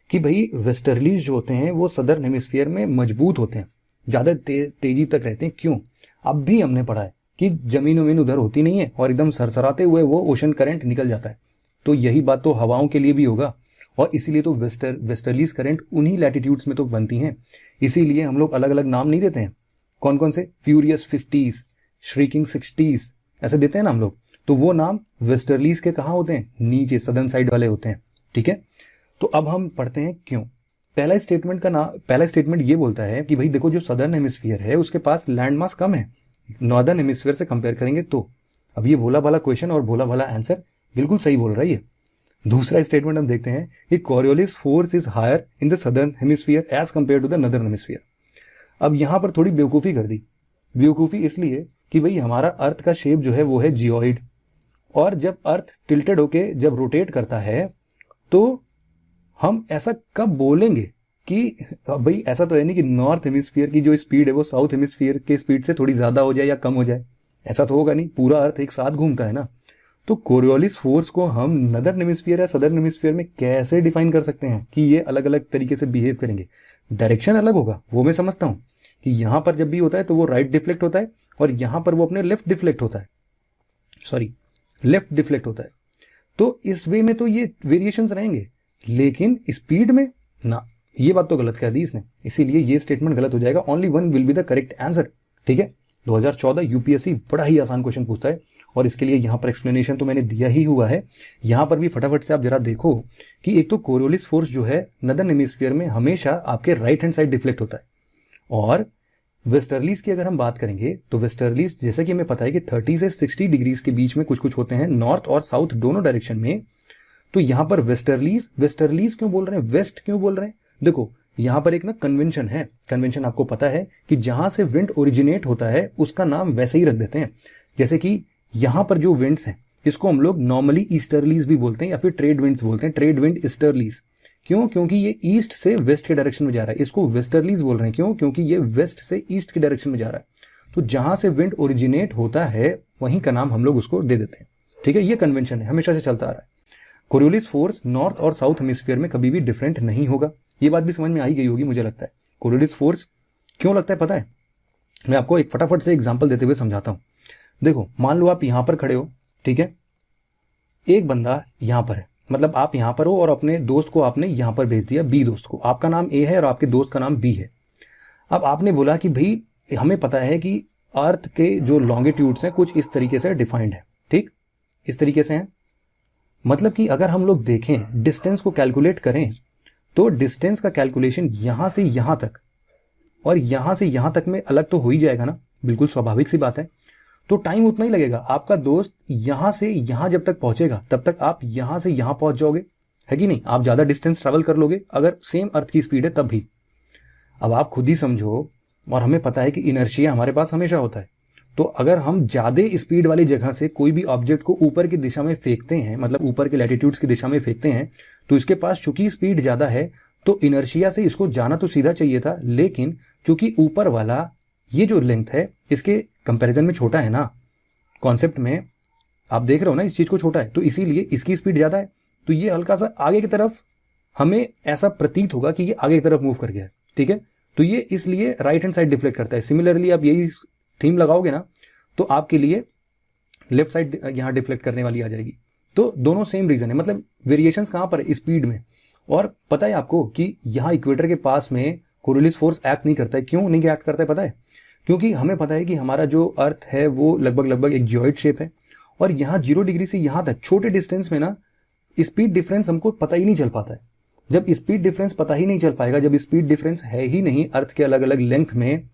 कि भाई वेस्टर्लीज जो होते हैं वो सदर्न हेमिस्फीयर में मजबूत होते हैं, ज्यादा तेजी तक रहते हैं, क्यों। अब भी हमने पढ़ा है कि जमीन वमीन उधर होती नहीं है और एकदम सरसराते हुए वो ओशन करंट निकल जाता है, तो यही बात तो हवाओं के लिए भी होगा, और इसीलिए तो वेस्टर्लीज करंट उन्हीं लैटिट्यूड्स में तो बनती हैं। इसीलिए हम लोग अलग अलग नाम नहीं देते हैं, कौन कौन से, फ्यूरियस 50s, श्रीकिंग 60s, ऐसे देते हैं ना हम लोग, तो वो नाम वेस्टर्लीज के कहाँ होते हैं, नीचे सदर्न साइड वाले होते हैं, ठीक है। तो अब हम पढ़ते हैं क्यों। पहला स्टेटमेंट ये बोलता है कि भाई देखो जो सदर्न हेमिस्फीयर है उसके पास लैंड मास कम है नॉर्दर्न हेमिस्फीयर से कंपेयर करेंगे तो। अब ये भोला भाला क्वेश्चन और भोला भाला आंसर बिल्कुल सही बोल रहा है ये। दूसरा स्टेटमेंट हम देखते हैं कि Coriolis force is higher in the southern hemisphere as compared to the northern hemisphere. अब यहां पर थोड़ी बेवकूफी कर दी। बेवकूफी इसलिए कि भाई हमारा अर्थ का शेप जो है वो है जियोइड, और जब अर्थ टिल्टेड होके जब रोटेट करता है तो हम ऐसा कब बोलेंगे कि भाई ऐसा तो है नहीं कि नॉर्थ हेमिस्फीयर की जो स्पीड है वो साउथ हेमिस्फीयर के स्पीड से थोड़ी ज्यादा हो जाए या कम हो जाए, ऐसा तो होगा नहीं, पूरा अर्थ एक साथ घूमता है ना। तो कोरियोलिस फोर्स को हम नॉर्दर्न हेमिस्फीयर या सदर्न हेमिस्फीयर में कैसे डिफाइन कर सकते हैं कि ये अलग अलग तरीके से बिहेव करेंगे। डायरेक्शन अलग होगा वो मैं समझता हूं कि यहां पर जब भी होता है तो वो राइट डिफ्लेक्ट होता है, और यहां पर वो अपने लेफ्ट डिफ्लेक्ट होता है, तो इस वे में तो ये वेरिएशंस रहेंगे, लेकिन स्पीड में ना, ये बात तो गलत कह दी इसने, इसीलिए ये स्टेटमेंट गलत हो जाएगा। Only one will be the correct answer, ठीक है। 2014 यूपीएससी बड़ा ही आसान क्वेश्चन पूछता है, और इसके लिए यहां पर एक्सप्लेनेशन तो मैंने दिया ही हुआ है। यहां पर भी फटाफट से आप जरा देखो कि एक तो कोरियोलिस फोर्स जो है नॉर्दर्न हेमिस्फीयर में हमेशा आपके राइट हैंड साइड डिफ्लेक्ट होता है, और वेस्टर्लीज की अगर हम बात करेंगे तो वेस्टर्लीज जैसे कि हमें पता है कि 30 से 60 डिग्रीज के बीच में कुछ कुछ होते हैं नॉर्थ और साउथ दोनों डायरेक्शन में। तो यहां पर वेस्टर्लीज क्यों बोल रहे हैं, वेस्ट क्यों बोल रहे हैं, देखो यहां पर एक ना कन्वेंशन है, कन्वेंशन आपको पता है कि जहां से विंड ओरिजिनेट होता है उसका नाम वैसे ही रख देते हैं। जैसे कि यहां पर जो विंड्स हैं इसको हम लोग नॉर्मली ईस्टर्लीज भी बोलते हैं या फिर ट्रेड विंड्स बोलते हैं, ट्रेड विंड ईस्टर्लीज। क्यों, क्योंकि ये ईस्ट से वेस्ट के डायरेक्शन में जा रहा है, इसको वेस्टर्लीज बोल रहे हैं। क्यों, क्योंकि ये वेस्ट से ईस्ट के डायरेक्शन में जा रहा है, तो जहां से विंड ओरिजिनेट होता है वहीं का नाम हम लोग उसको दे देते हैं, ठीक है। ये कन्वेंशन है, हमेशा से चलता आ रहा है। कोरियोलिस फोर्स नॉर्थ और साउथ हेमिस्फीयर में कभी भी डिफरेंट नहीं होगा, ये बात भी समझ में आई गई होगी मुझे लगता है। कोरियोलिस फोर्स क्यों लगता है पता है, मैं आपको एक फटाफट से एग्जांपल देते हुए समझाता हूं। देखो मान लो आप यहां पर खड़े हो, ठीक है, एक बंदा यहां पर है, मतलब आप यहां पर हो और अपने दोस्त को आपने यहां पर भेज दिया, बी दोस्त को, आपका नाम ए है और आपके दोस्त का नाम बी है। अब आपने बोला कि भाई हमें पता है कि अर्थ के जो लॉन्गिट्यूड्स हैं कुछ इस तरीके से डिफाइंड है, ठीक, इस तरीके से हैं। मतलब कि अगर हम लोग देखें डिस्टेंस को कैलकुलेट करें तो डिस्टेंस का कैलकुलेशन यहां से यहां तक और यहां से यहां तक में अलग तो हो ही जाएगा ना, बिल्कुल स्वाभाविक सी बात है। तो टाइम उतना ही लगेगा, आपका दोस्त यहां से यहां जब तक पहुंचेगा तब तक आप यहां से यहां पहुंच जाओगे, है कि नहीं, आप ज्यादा डिस्टेंस ट्रेवल कर लोगे अगर सेम अर्थ की स्पीड है तब भी। अब आप खुद ही समझो और हमें पता है कि इनर्शिया हमारे पास हमेशा होता है। तो अगर हम ज्यादा स्पीड वाली जगह से कोई भी ऑब्जेक्ट को ऊपर की दिशा में फेंकते हैं, मतलब ऊपर के लैटिट्यूड्स की दिशा में फेंकते हैं, तो इसके पास चूंकि स्पीड ज्यादा है तो इनर्शिया से इसको जाना तो सीधा चाहिए था, लेकिन चूंकि ऊपर वाला ये जो लेंथ है इसके कंपैरिजन में छोटा है ना, कॉन्सेप्ट में आप देख रहे हो ना इस चीज को छोटा है, तो इसीलिए इसकी स्पीड ज्यादा है, तो ये हल्का सा आगे की तरफ हमें ऐसा प्रतीत होगा कि ये आगे की तरफ मूव कर गया है। ठीक है, तो ये इसलिए राइट हैंड साइड डिफ्लेक्ट करता है। सिमिलरली आप यही थीम लगाओगे ना तो आपके लिए लेफ्ट साइड यहां डिफ्लेक्ट करने वाली आ जाएगी। तो दोनों सेम रीजन है, मतलब वेरिएशंस कहां पर है, स्पीड में। और पता है आपको कि यहां इक्वेटर के पास में कोरियोलिस फोर्स एक्ट नहीं करता है। क्यों नहीं एक्ट करता है पता है? क्योंकि हमें पता है कि हमारा जो अर्थ है वो लगभग एक जियोइड शेप है, और यहाँ 0 डिग्री से यहां तक छोटे डिस्टेंस में ना स्पीड डिफरेंस हमको पता ही नहीं चल पाता है। जब स्पीड डिफरेंस पता ही नहीं चल पाएगा, जब स्पीड डिफरेंस है ही नहीं अर्थ के अलग अलग लेंथ में,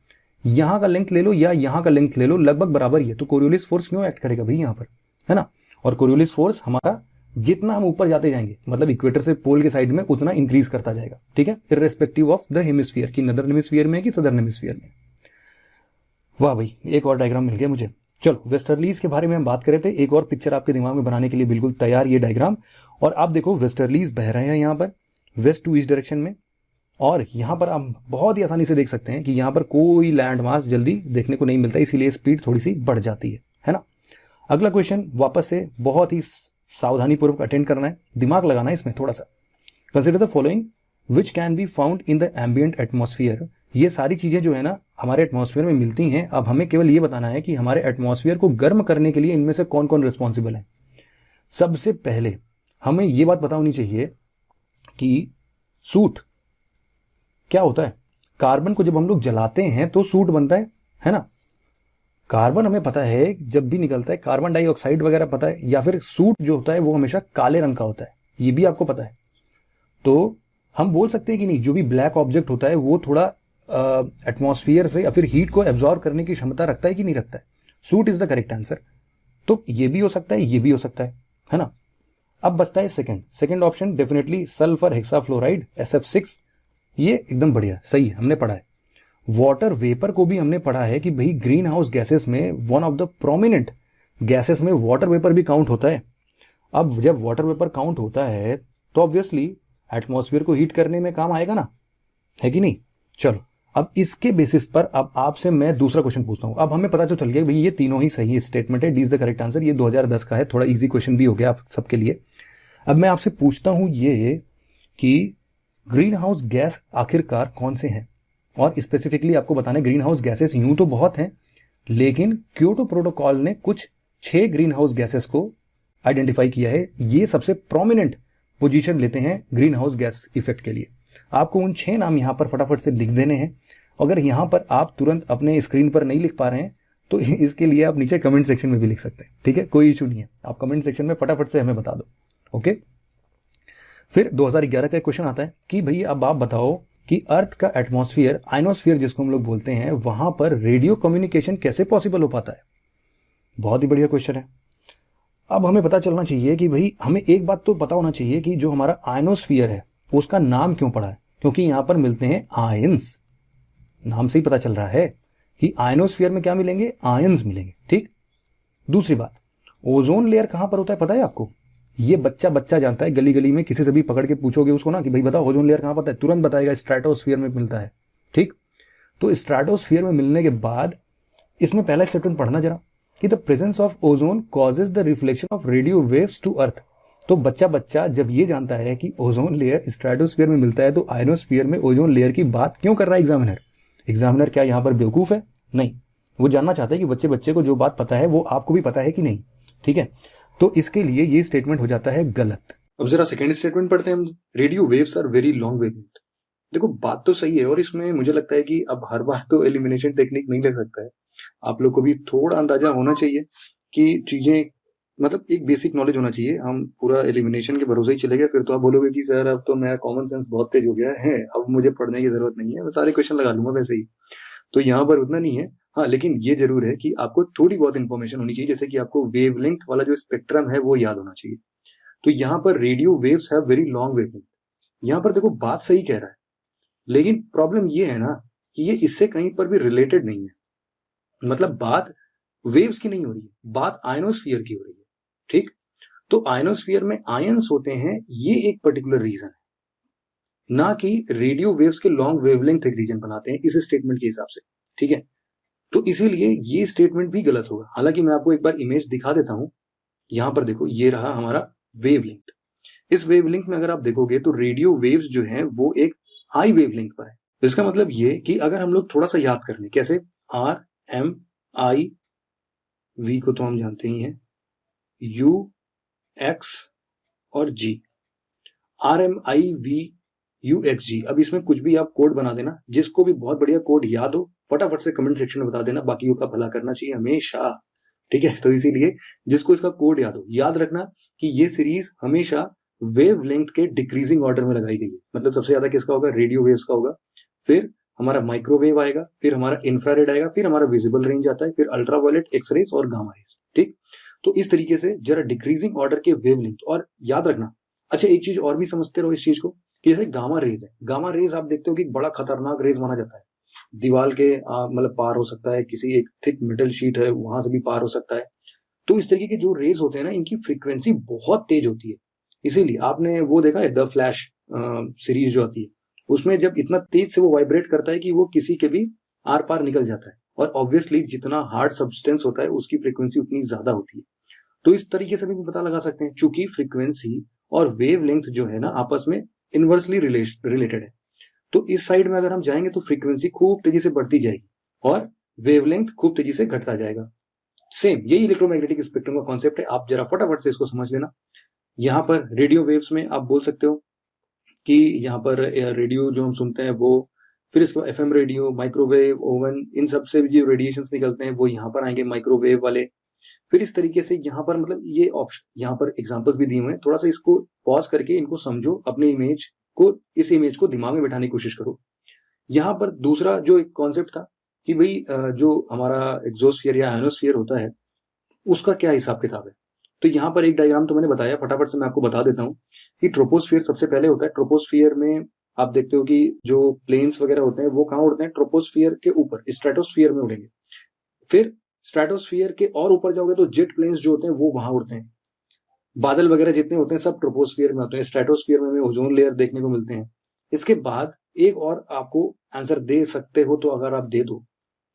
यहां का लेंथ ले लो या यहां का लेंथ ले लो, लगभग बराबर ही है, तो कोरियोलिस फोर्स क्यों एक्ट करेगा भाई यहां पर, है ना। और कोरियोलिस फोर्स हमारा जितना हम ऊपर जाते जाएंगे, मतलब इक्वेटर से पोल के साइड में, उतना इंक्रीज करता जाएगा। ठीक है, इर्रेस्पेक्टिव ऑफ द हेमिस्फीयर, की नदर्न हेमिस्फीयर में कि सदर्न हेमिस्फीयर में। वाह भाई, एक और डायग्राम मिल गया मुझे। चलो, वेस्टर्लीज के बारे में हम बात कर रहे थे, एक और पिक्चर आपके दिमाग में बनाने के लिए बिल्कुल तैयार ये डायग्राम। और आप देखो वेस्टर्लीज बह रहे हैं यहाँ पर वेस्ट टू ईस्ट डायरेक्शन में, और यहाँ पर आप बहुत ही आसानी से देख सकते हैं कि यहाँ पर कोई लैंड मास जल्दी देखने को नहीं मिलता, इसीलिए स्पीड थोड़ी सी बढ़ जाती है ना। अगला क्वेश्चन वापस से बहुत ही सावधानी पूर्वक अटेंड करना है, दिमाग लगाना है इसमें थोड़ा सा। Consider the following which can be found in the ambient atmosphere. ये सारी चीजें जो है ना हमारे एटमॉस्फेयर में मिलती हैं। अब हमें केवल ये बताना है कि हमारे एटमॉस्फेयर को गर्म करने के लिए इनमें से कौन कौन रिस्पॉन्सिबल है। सबसे पहले हमें ये बात पता होनी चाहिए कि सूट क्या होता है। कार्बन को जब हम लोग जलाते हैं तो सूट बनता है ना। कार्बन हमें पता है जब भी निकलता है, कार्बन डाइऑक्साइड वगैरह पता है, या फिर सूट जो होता है वो हमेशा काले रंग का होता है, ये भी आपको पता है। तो हम बोल सकते हैं कि नहीं, जो भी ब्लैक ऑब्जेक्ट होता है वो थोड़ा एटमॉस्फेयर से या फिर हीट को एब्जॉर्ब करने की क्षमता रखता है कि नहीं रखता है। Suit is the correct answer. तो ये भी हो सकता है, ये भी हो सकता है ना। अब बचता है second option, definitely sulphur hexafluoride SF6, ये एकदम बढ़िया सही है, हमने पढ़ा है। वाटर वेपर को भी हमने पढ़ा है कि भाई ग्रीन हाउस गैसेस में one of the prominent gases में वाटर वेपर भी काउंट होता है। अब जब वाटर वेपर काउंट होता है तो ऑब्वियसली एटमॉस्फेयर को हीट करने में काम आएगा ना, है कि नहीं। चलो, अब इसके बेसिस पर अब आपसे मैं दूसरा क्वेश्चन पूछता हूं। अब हमें पता तो चल गया भाई ये तीनों ही सही स्टेटमेंट है, D is the correct answer. ये 2010 का है, थोड़ा इजी क्वेश्चन भी हो गया आप सबके लिए। अब मैं आपसे पूछता हूं ये कि ग्रीन हाउस गैस आखिरकार कौन से हैं, और स्पेसिफिकली आपको बताना है ग्रीन हाउस गैसेस यूं तो बहुत हैं, लेकिन क्योटो प्रोटोकॉल ने कुछ 6 ग्रीन हाउस गैसेस को आइडेंटिफाई किया है। ये सबसे प्रोमिनेंट पोजीशन लेते हैं ग्रीन हाउस गैस इफेक्ट के लिए। आपको उन 6 नाम यहां पर फटाफट से लिख देने हैं। अगर यहां पर आप तुरंत अपने स्क्रीन पर नहीं लिख पा रहे हैं तो इसके लिए आप नीचे कमेंट सेक्शन में भी लिख सकते हैं, ठीक है, कोई इशू नहीं है। आप कमेंट सेक्शन में फटाफट से हमें बता दो, ओके। फिर 2011 का क्वेश्चन आता है कि भैया अब आप बताओ कि अर्थ का एटमॉस्फेयर, आइनोस्फीयर जिसको हम लोग बोलते हैं, वहां पर रेडियो कम्युनिकेशन कैसे पॉसिबल हो पाता है। बहुत ही बढ़िया क्वेश्चन है। अब हमें पता चलना चाहिए कि भाई हमें एक बात तो पता होना चाहिए कि जो हमारा आयनोस्फीयर है उसका नाम क्यों पड़ा है, क्योंकि यहां पर मिलते हैं आयंस। नाम से ही पता चल रहा है कि आयनोस्फीयर में क्या मिलेंगे, आयंस मिलेंगे, ठीक। दूसरी बात, ओजोन लेयर कहां पर होता है पता है आपको। ये बच्चा जानता है, गली गली में किसी से भी पकड़ के पूछोगे उसको ना कि भाई बताओ ओजोन लेयर कहां पता है, तुरंत बताएगा स्ट्रेटोस्फीयर में मिलता है, ठीक। तो स्ट्रेटोस्फीयर में मिलने के बाद इसमें पहला स्टेटमेंट पढ़ना जरा कि the presence of ozone causes the reflection of radio waves to earth. तो बच्चा जब ये जानता है कि ओजोन लेयर स्ट्रेटोस्फीयर में मिलता है तो आयनोस्फीयर में ओजोन लेयर की बात क्यों कर रहा है एग्जामिनर क्या यहां पर बेवकूफ है? नहीं, वो जानना चाहता है कि बच्चे को जो बात पता है वो आपको भी पता है कि नहीं, ठीक है। तो इसके लिए ये स्टेटमेंट हो जाता है गलत। अब जरा सेकंड स्टेटमेंट पढ़ते हैं हम। Radio waves are very long wavelength. देखो बात तो सही है, और इसमें मुझे लगता है कि अब हर बार तो एलिमिनेशन टेक्निक नहीं ले सकता है। आप लोग को भी थोड़ा अंदाजा होना चाहिए कि चीजें, मतलब एक बेसिक नॉलेज होना चाहिए। हम पूरा एलिमिनेशन के भरोसे ही चले गए, फिर तो आप बोलोगे कि सर अब तो मेरा कॉमन सेंस बहुत तेज हो गया है, अब मुझे पढ़ने की जरूरत नहीं है, मैं सारे क्वेश्चन लगा लूंगा वैसे ही। तो यहाँ पर उतना नहीं है, हाँ, लेकिन ये जरूर है कि आपको थोड़ी बहुत इंफॉर्मेशन होनी चाहिए, जैसे कि आपको वेवलेंथ वाला जो स्पेक्ट्रम है वो याद होना चाहिए। तो यहाँ पर radio waves have very long wavelength. यहाँ पर देखो बात सही कह रहा है, लेकिन प्रॉब्लम ये है ना कि ये इससे कहीं पर भी रिलेटेड नहीं है। मतलब बात वेव्स की नहीं हो रही है, बात आयनोस्फीयर की हो रही है। ठीक, तो आयनोस्फीयर में आयंस होते हैं, ये एक पर्टिकुलर रीजन है, ना कि रेडियो वेव्स के लॉन्ग वेवलेंथ एक रीजन बनाते हैं इस स्टेटमेंट के हिसाब से। ठीक है, तो इसीलिए ये स्टेटमेंट भी गलत होगा। हालांकि मैं आपको एक बार इमेज दिखा देता हूं, यहां पर देखो, ये रहा हमारा वेवलेंथ। इस वेवलेंथ में अगर आप देखोगे तो रेडियो वेव्स जो हैं वो एक हाई वेवलेंथ पर है। इसका मतलब ये कि अगर हम लोग थोड़ा सा याद कर लें, कैसे, आर एम आई वी को तो हम जानते ही हैं, यू एक्स और G, R M I V U X G. अब इसमें कुछ भी आप कोड बना देना, जिसको भी बहुत बढ़िया कोड याद हो फटाफट से कमेंट सेक्शन में बता देना, बाकियों का भला करना चाहिए हमेशा। ठीक है, तो इसीलिए जिसको इसका कोड याद हो, याद रखना कि ये सीरीज हमेशा वेव लेंथ के डिक्रीजिंग ऑर्डर में लगाई गई है। मतलब सबसे ज्यादा किसका होगा, रेडियो वेव्स का होगा, फिर हमारा माइक्रोवेव आएगा, फिर हमारा इंफ्रारेड आएगा, फिर हमारा विजिबल रेंज आता है, फिर अल्ट्रावायलेट, एक्सरेज और गामा रेज। ठीक, तो इस तरीके से जरा डिक्रीजिंग ऑर्डर के वेवलेंथ। और याद रखना, अच्छा एक चीज और भी समझते रहो इस चीज को, कि जैसे गामा रेज है, गामा रेज आप देखते हो कि बड़ा खतरनाक रेज माना जाता है, दीवार के मतलब पार हो सकता है, किसी एक थिक मेटल शीट है वहां से भी पार हो सकता है। तो इस तरीके के जो रेज होते हैं ना, इनकी फ्रीक्वेंसी बहुत तेज होती है। इसीलिए आपने वो देखा है द फ्लैश सीरीज जो आती है, उसमें जब इतना तेज से वो वाइब्रेट करता है कि वो किसी के भी आर पार निकल जाता है। और ऑब्वियसली जितना हार्ड सब्सटेंस होता है उसकी फ्रीक्वेंसी उतनी ज्यादा होती है। तो इस तरीके से भी पता लगा सकते हैं, चूंकि फ्रीक्वेंसी और वेव लेंथ जो है ना आपस में इनवर्सली रिलेटेड है। तो इस साइड में अगर हम जाएंगे तो फ्रीक्वेंसी खूब तेजी से बढ़ती जाएगी और वेवलेंथ खूब तेजी से घटता जाएगा। सेम यही इलेक्ट्रोमैग्नेटिक स्पेक्ट्रम का कॉन्सेप्ट है। आप जरा फटाफट से इसको समझ लेना। यहाँ पर रेडियो वेव्स में आप बोल सकते हो कि यहाँ पर रेडियो जो हम सुनते हैं वो, फिर इसको एफएम रेडियो, माइक्रोवेव, ओवन, इन सब से जो रेडिएशंस निकलते हैं वो यहाँ पर आएंगे माइक्रोवेव वाले। फिर इस तरीके से यहाँ पर मतलब ये ऑप्शन, यहाँ पर एग्जांपल्स भी दिए हुए हैं, थोड़ा सा इसको पॉज करके इनको समझो, अपने इमेज को, इस इमेज को दिमाग में बैठाने की कोशिश करो। यहाँ पर दूसरा जो एक कॉन्सेप्ट था कि भाई जो हमारा एग्जोस्फीयर या आयनोस्फीयर होता है उसका क्या हिसाब किताब है। तो यहाँ पर एक डायग्राम तो मैंने बताया, फटाफट से मैं आपको बता देता हूँ कि ट्रोपोस्फियर सबसे पहले होता है। ट्रोपोस्फियर में आप देखते हो कि जो प्लेन्स वगैरह होते हैं वो कहाँ उड़ते हैं, ट्रोपोस्फियर के ऊपर, स्ट्रेटोस्फियर में उड़ेंगे। फिर स्ट्रेटोस्फियर के और ऊपर जाओगे तो जेट प्लेन्स जो होते हैं वो वहां उड़ते हैं। बादल वगैरह जितने होते हैं सब ट्रोपोस्फियर में होते हैं। स्ट्रेटोस्फियर में ओजोन लेयर देखने को मिलते हैं। इसके बाद एक और आपको आंसर दे सकते हो तो अगर आप दे दो,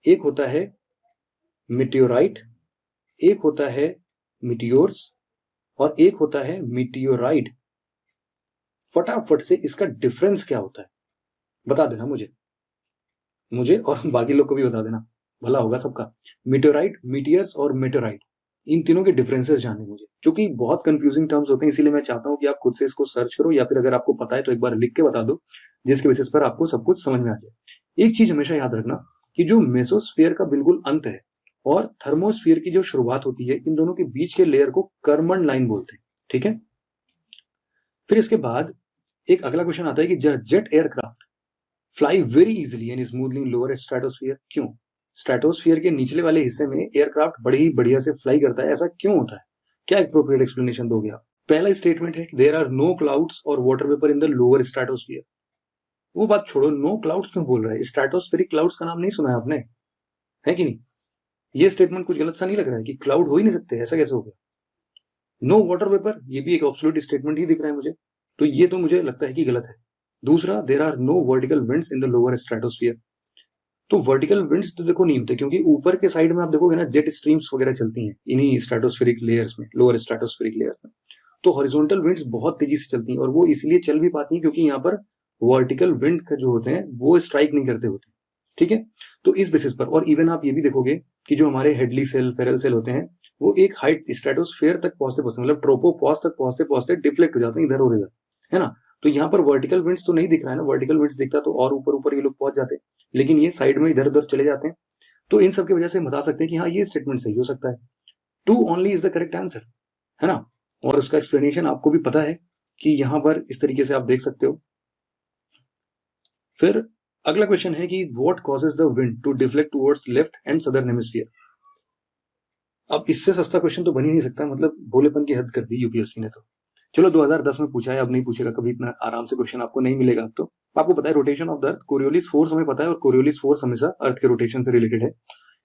एक होता है मिटियोराइट, एक होता है मिटियोर्स और एक होता है मिटियोराइड। फटाफट से इसका डिफरेंस क्या होता है बता देना मुझे और बाकी लोग को भी बता देना, भला होगा सबका। मिटियोराइट, मीटियर्स और मेटेराइट, इन तीनों के डिफरेंसेस जानने मुझे, क्योंकि बहुत कंफ्यूजिंग टर्म्स होते हैं। इसीलिए मैं चाहता हूं कि आप खुद से इसको सर्च करो, या फिर अगर आपको पता है तो एक बार लिख के बता दो, जिसके बेसिस पर आपको सब कुछ समझ में आ जाए। एक चीज हमेशा याद रखना कि जो मेसोस्फीयर का बिल्कुल अंत है और थर्मोस्फीयर की जो शुरुआत होती है, इन दोनों के बीच के लेयर को कर्मन लाइन बोलते हैं। ठीक है, फिर इसके बाद एक अगला क्वेश्चन आता है कि jet aircraft fly very easily and smoothly in lower stratosphere. क्यों? स्ट्रेटोस्फीयर के निचले वाले हिस्से में एयरक्राफ्ट बड़ी ही बढ़िया से फ्लाई करता है, ऐसा क्यों होता है? क्या एप्रोप्रिएट एक्सप्लेनेशन दोगे आप? पहला स्टेटमेंट है देयर आर नो क्लाउड्स और water vapour in the lower stratosphere. वो बात छोड़ो, नो क्लाउड्स क्यों बोल रहा है? स्ट्रेटोस्फेरिक क्लाउड्स का नाम नहीं सुना है आपने, है कि नहीं? ये स्टेटमेंट कुछ गलत सा नहीं लग रहा है कि क्लाउड हो ही नहीं सकते, ऐसा कैसे हो गया? नो वाटर वेपर, ये भी एक ऑब्सोल्यूट स्टेटमेंट ही दिख रहा है मुझे, तो ये तो मुझे लगता है कि गलत है। दूसरा, there are no vertical winds in the lower stratosphere. तो वर्टिकल विंड्स तो देखो नहीं होते, क्योंकि ऊपर के साइड में आप देखोगे ना जेट स्ट्रीम्स वगैरह चलती हैं इन्हीं स्ट्रेटोस्फेरिक लेयर्स में, लोअर स्ट्रेटोस्फेरिक लेयर्स में। तो हॉरिजॉन्टल विंड्स बहुत तेजी से चलती हैं और वो इसलिए चल भी पाती हैं क्योंकि यहाँ पर वर्टिकल विंड जो होते हैं वो स्ट्राइक नहीं करते होते। ठीक है, तो इस बेसिस पर, और इवन आप ये भी देखोगे कि जो हमारे हेडली सेल, फेरल सेल होते हैं, वो एक हाइट स्ट्रेटोस्फेयर तक पहुंचते पहुंचते, मतलब ट्रोपोपॉज तक पहुंचते पहुंचते डिफ्लेक्ट हो जाते हैं इधर और इधर, है ना? तो यहाँ पर वर्टिकल विंड्स तो नहीं दिख रहा है ना, वर्टिकल विंड्स दिखता तो और ऊपर ऊपर ये लोग पहुंच जाते, लेकिन ये साइड में इधर उधर चले जाते हैं। तो इन सब की वजह से हम बता सकते हैं कि हाँ, ये स्टेटमेंट सही हो सकता है। 2 only is the correct answer, है ना? और उसका एक्सप्लेनेशन आपको भी पता है कि यहाँ पर इस तरीके से आप देख सकते हो। फिर अगला क्वेश्चन है कि what causes the wind to deflect towards left and southern hemisphere. अब इससे सस्ता क्वेश्चन तो बन ही नहीं सकता, मतलब भोलेपन की हद कर दी यूपीएससी ने। तो चलो 2010 में पूछा है, अब नहीं पूछेगा कभी, इतना आराम से क्वेश्चन आपको नहीं मिलेगा अब तो। आपको पता है rotation of the earth, Coriolis force हमें पता है, और कोरियोलिस फोर्स हमेशा अर्थ के रोटेशन से रिलेटेड है,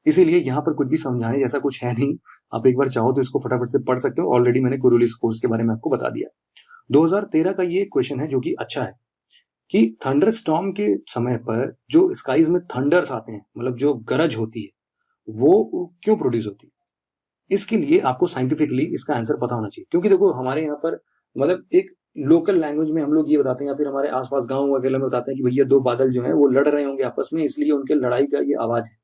इसीलिए यहाँ पर कुछ भी समझाने जैसा कुछ है नहीं। आप एक बार चाहो तो इसको फटाफट से पढ़ सकते हो, ऑलरेडी मैंने कोरियोलिस फोर्स के बारे में आपको बता दिया। 2013 का ये क्वेश्चन है जो कि अच्छा है, कि थंडर स्टॉर्म के समय पर जो स्काईज में थंडर्स आते हैं, मतलब जो गरज होती है, वो क्यों प्रोड्यूस होती है, इसके लिए आपको साइंटिफिकली इसका आंसर पता होना चाहिए। क्योंकि देखो हमारे यहाँ पर मतलब एक लोकल लैंग्वेज में हम लोग ये बताते हैं, या फिर हमारे आसपास गांव वगैरह में बताते हैं कि भैया दो बादल जो हैं वो लड़ रहे होंगे आपस में, इसलिए उनके लड़ाई का ये आवाज है।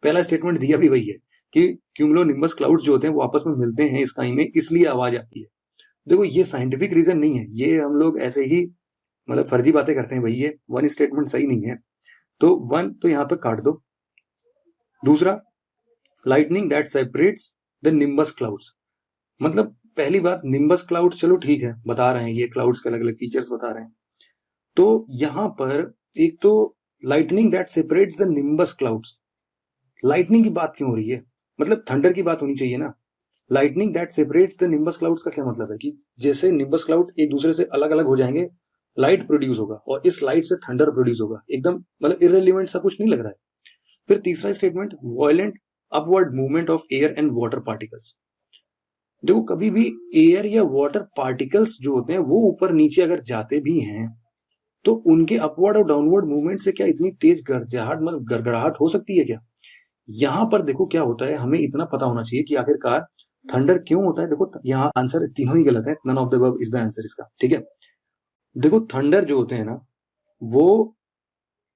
पहला स्टेटमेंट दिया भी वही है कि क्यूमुलोनिम्बस क्लाउड्स जो होते हैं वो आपस में मिलते हैं स्काई में, इसलिए आवाज आती है। देखो ये साइंटिफिक रीजन नहीं है, ये हम लोग ऐसे ही मतलब फर्जी बातें करते हैं भाई, ये वन स्टेटमेंट सही नहीं है। तो वन तो यहाँ पे काट दो। दूसरा, lightning that separates the nimbus clouds, मतलब पहली बात निम्बस क्लाउड्स चलो ठीक है बता रहे हैं, ये क्लाउड्स के अलग अलग फीचर्स बता रहे हैं। तो यहां पर एक तो lightning that separates the nimbus clouds, lightning की बात क्यों हो रही है, मतलब थंडर की बात होनी चाहिए ना। Lightning that separates the nimbus clouds का क्या मतलब है कि जैसे निम्बस क्लाउड एक दूसरे से अलग अलग हो जाएंगे, लाइट प्रोड्यूस होगा, और इस लाइट से थंडर प्रोड्यूस होगा, एकदम मतलब इररिलेवेंट सा कुछ नहीं लग रहा है। फिर तीसरा statement, violent upward movement of air and water particles. देखो कभी भी एयर या वाटर पार्टिकल्स जो होते हैं वो ऊपर नीचे अगर जाते भी हैं तो उनके अपवर्ड और डाउनवर्ड मूवमेंट से क्या इतनी तेज गड़गड़ाहट मतलब गड़गड़ाहट हो सकती है क्या। यहां पर देखो क्या होता है, हमें इतना पता होना चाहिए कि आखिरकार थंडर क्यों होता है। देखो यहाँ आंसर तीनों ही गलत है, none of the above is the answer इसका, ठीक है। देखो थंडर जो होते हैं ना वो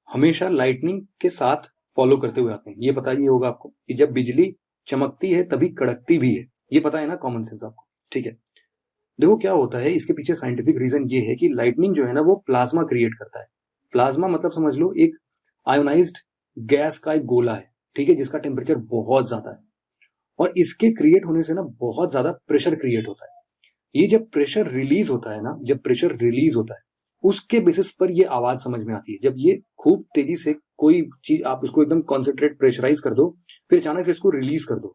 हमेशा लाइटनिंग के साथ फॉलो करते हुए आते हैं, ये पता ही होगा आपको कि जब बिजली चमकती है तभी कड़कती भी है, ये पता है ना, कॉमन सेंस आपको, ठीक है। देखो क्या होता है, इसके पीछे साइंटिफिक रीजन ये है कि लाइटनिंग जो है ना वो प्लाज्मा क्रिएट करता है। प्लाज्मा मतलब समझ लो एक आयोनाइज्ड गैस का एक गोला है, ठीक है, जिसका टेम्परेचर बहुत ज्यादा है, और इसके क्रिएट होने से ना बहुत ज्यादा प्रेशर क्रिएट होता है। ये जब प्रेशर रिलीज होता है ना, जब प्रेशर रिलीज होता है उसके बेसिस पर ये आवाज समझ में आती है। जब ये खूब तेजी से कोई चीज आप इसको एकदम कॉन्सेंट्रेट प्रेशराइज कर दो, फिर अचानक से इसको रिलीज कर दो,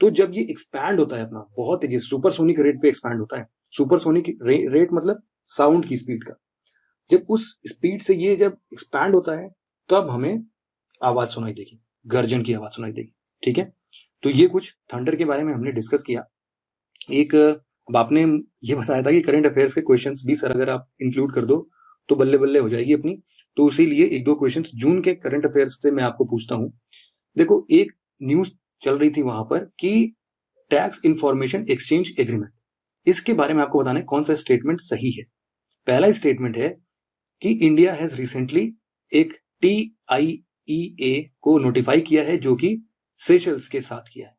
तो जब ये एक्सपैंड होता है अपना बहुत तेजी, सुपरसोनिक रेट पे एक्सपैंड होता है। सुपरसोनिक रेट मतलब साउंड की स्पीड का। जब उस स्पीड से ये जब एक्सपैंड होता है तब हमें आवाज सुनाई देगी, गर्जन की आवाज सुनाई देगी, ठीक है। तो ये कुछ थंडर के बारे में हमने डिस्कस किया। एक अब आपने ये बताया था कि करंट अफेयर्स के क्वेश्चंस भी सर अगर आप इंक्लूड कर दो तो बल्ले बल्ले हो जाएगी अपनी, तो उसी लिए एक दो क्वेश्चंस जून के करंट अफेयर्स से मैं आपको पूछता हूं। देखो एक न्यूज चल रही थी वहां पर कि टैक्स इंफॉर्मेशन एक्सचेंज एग्रीमेंट, इसके बारे में आपको बताना है कौन सा स्टेटमेंट सही है। पहला स्टेटमेंट है कि इंडिया हैज रिसेंटली एक TIEA को नोटिफाई किया है जो कि सेशल्स के साथ किया है।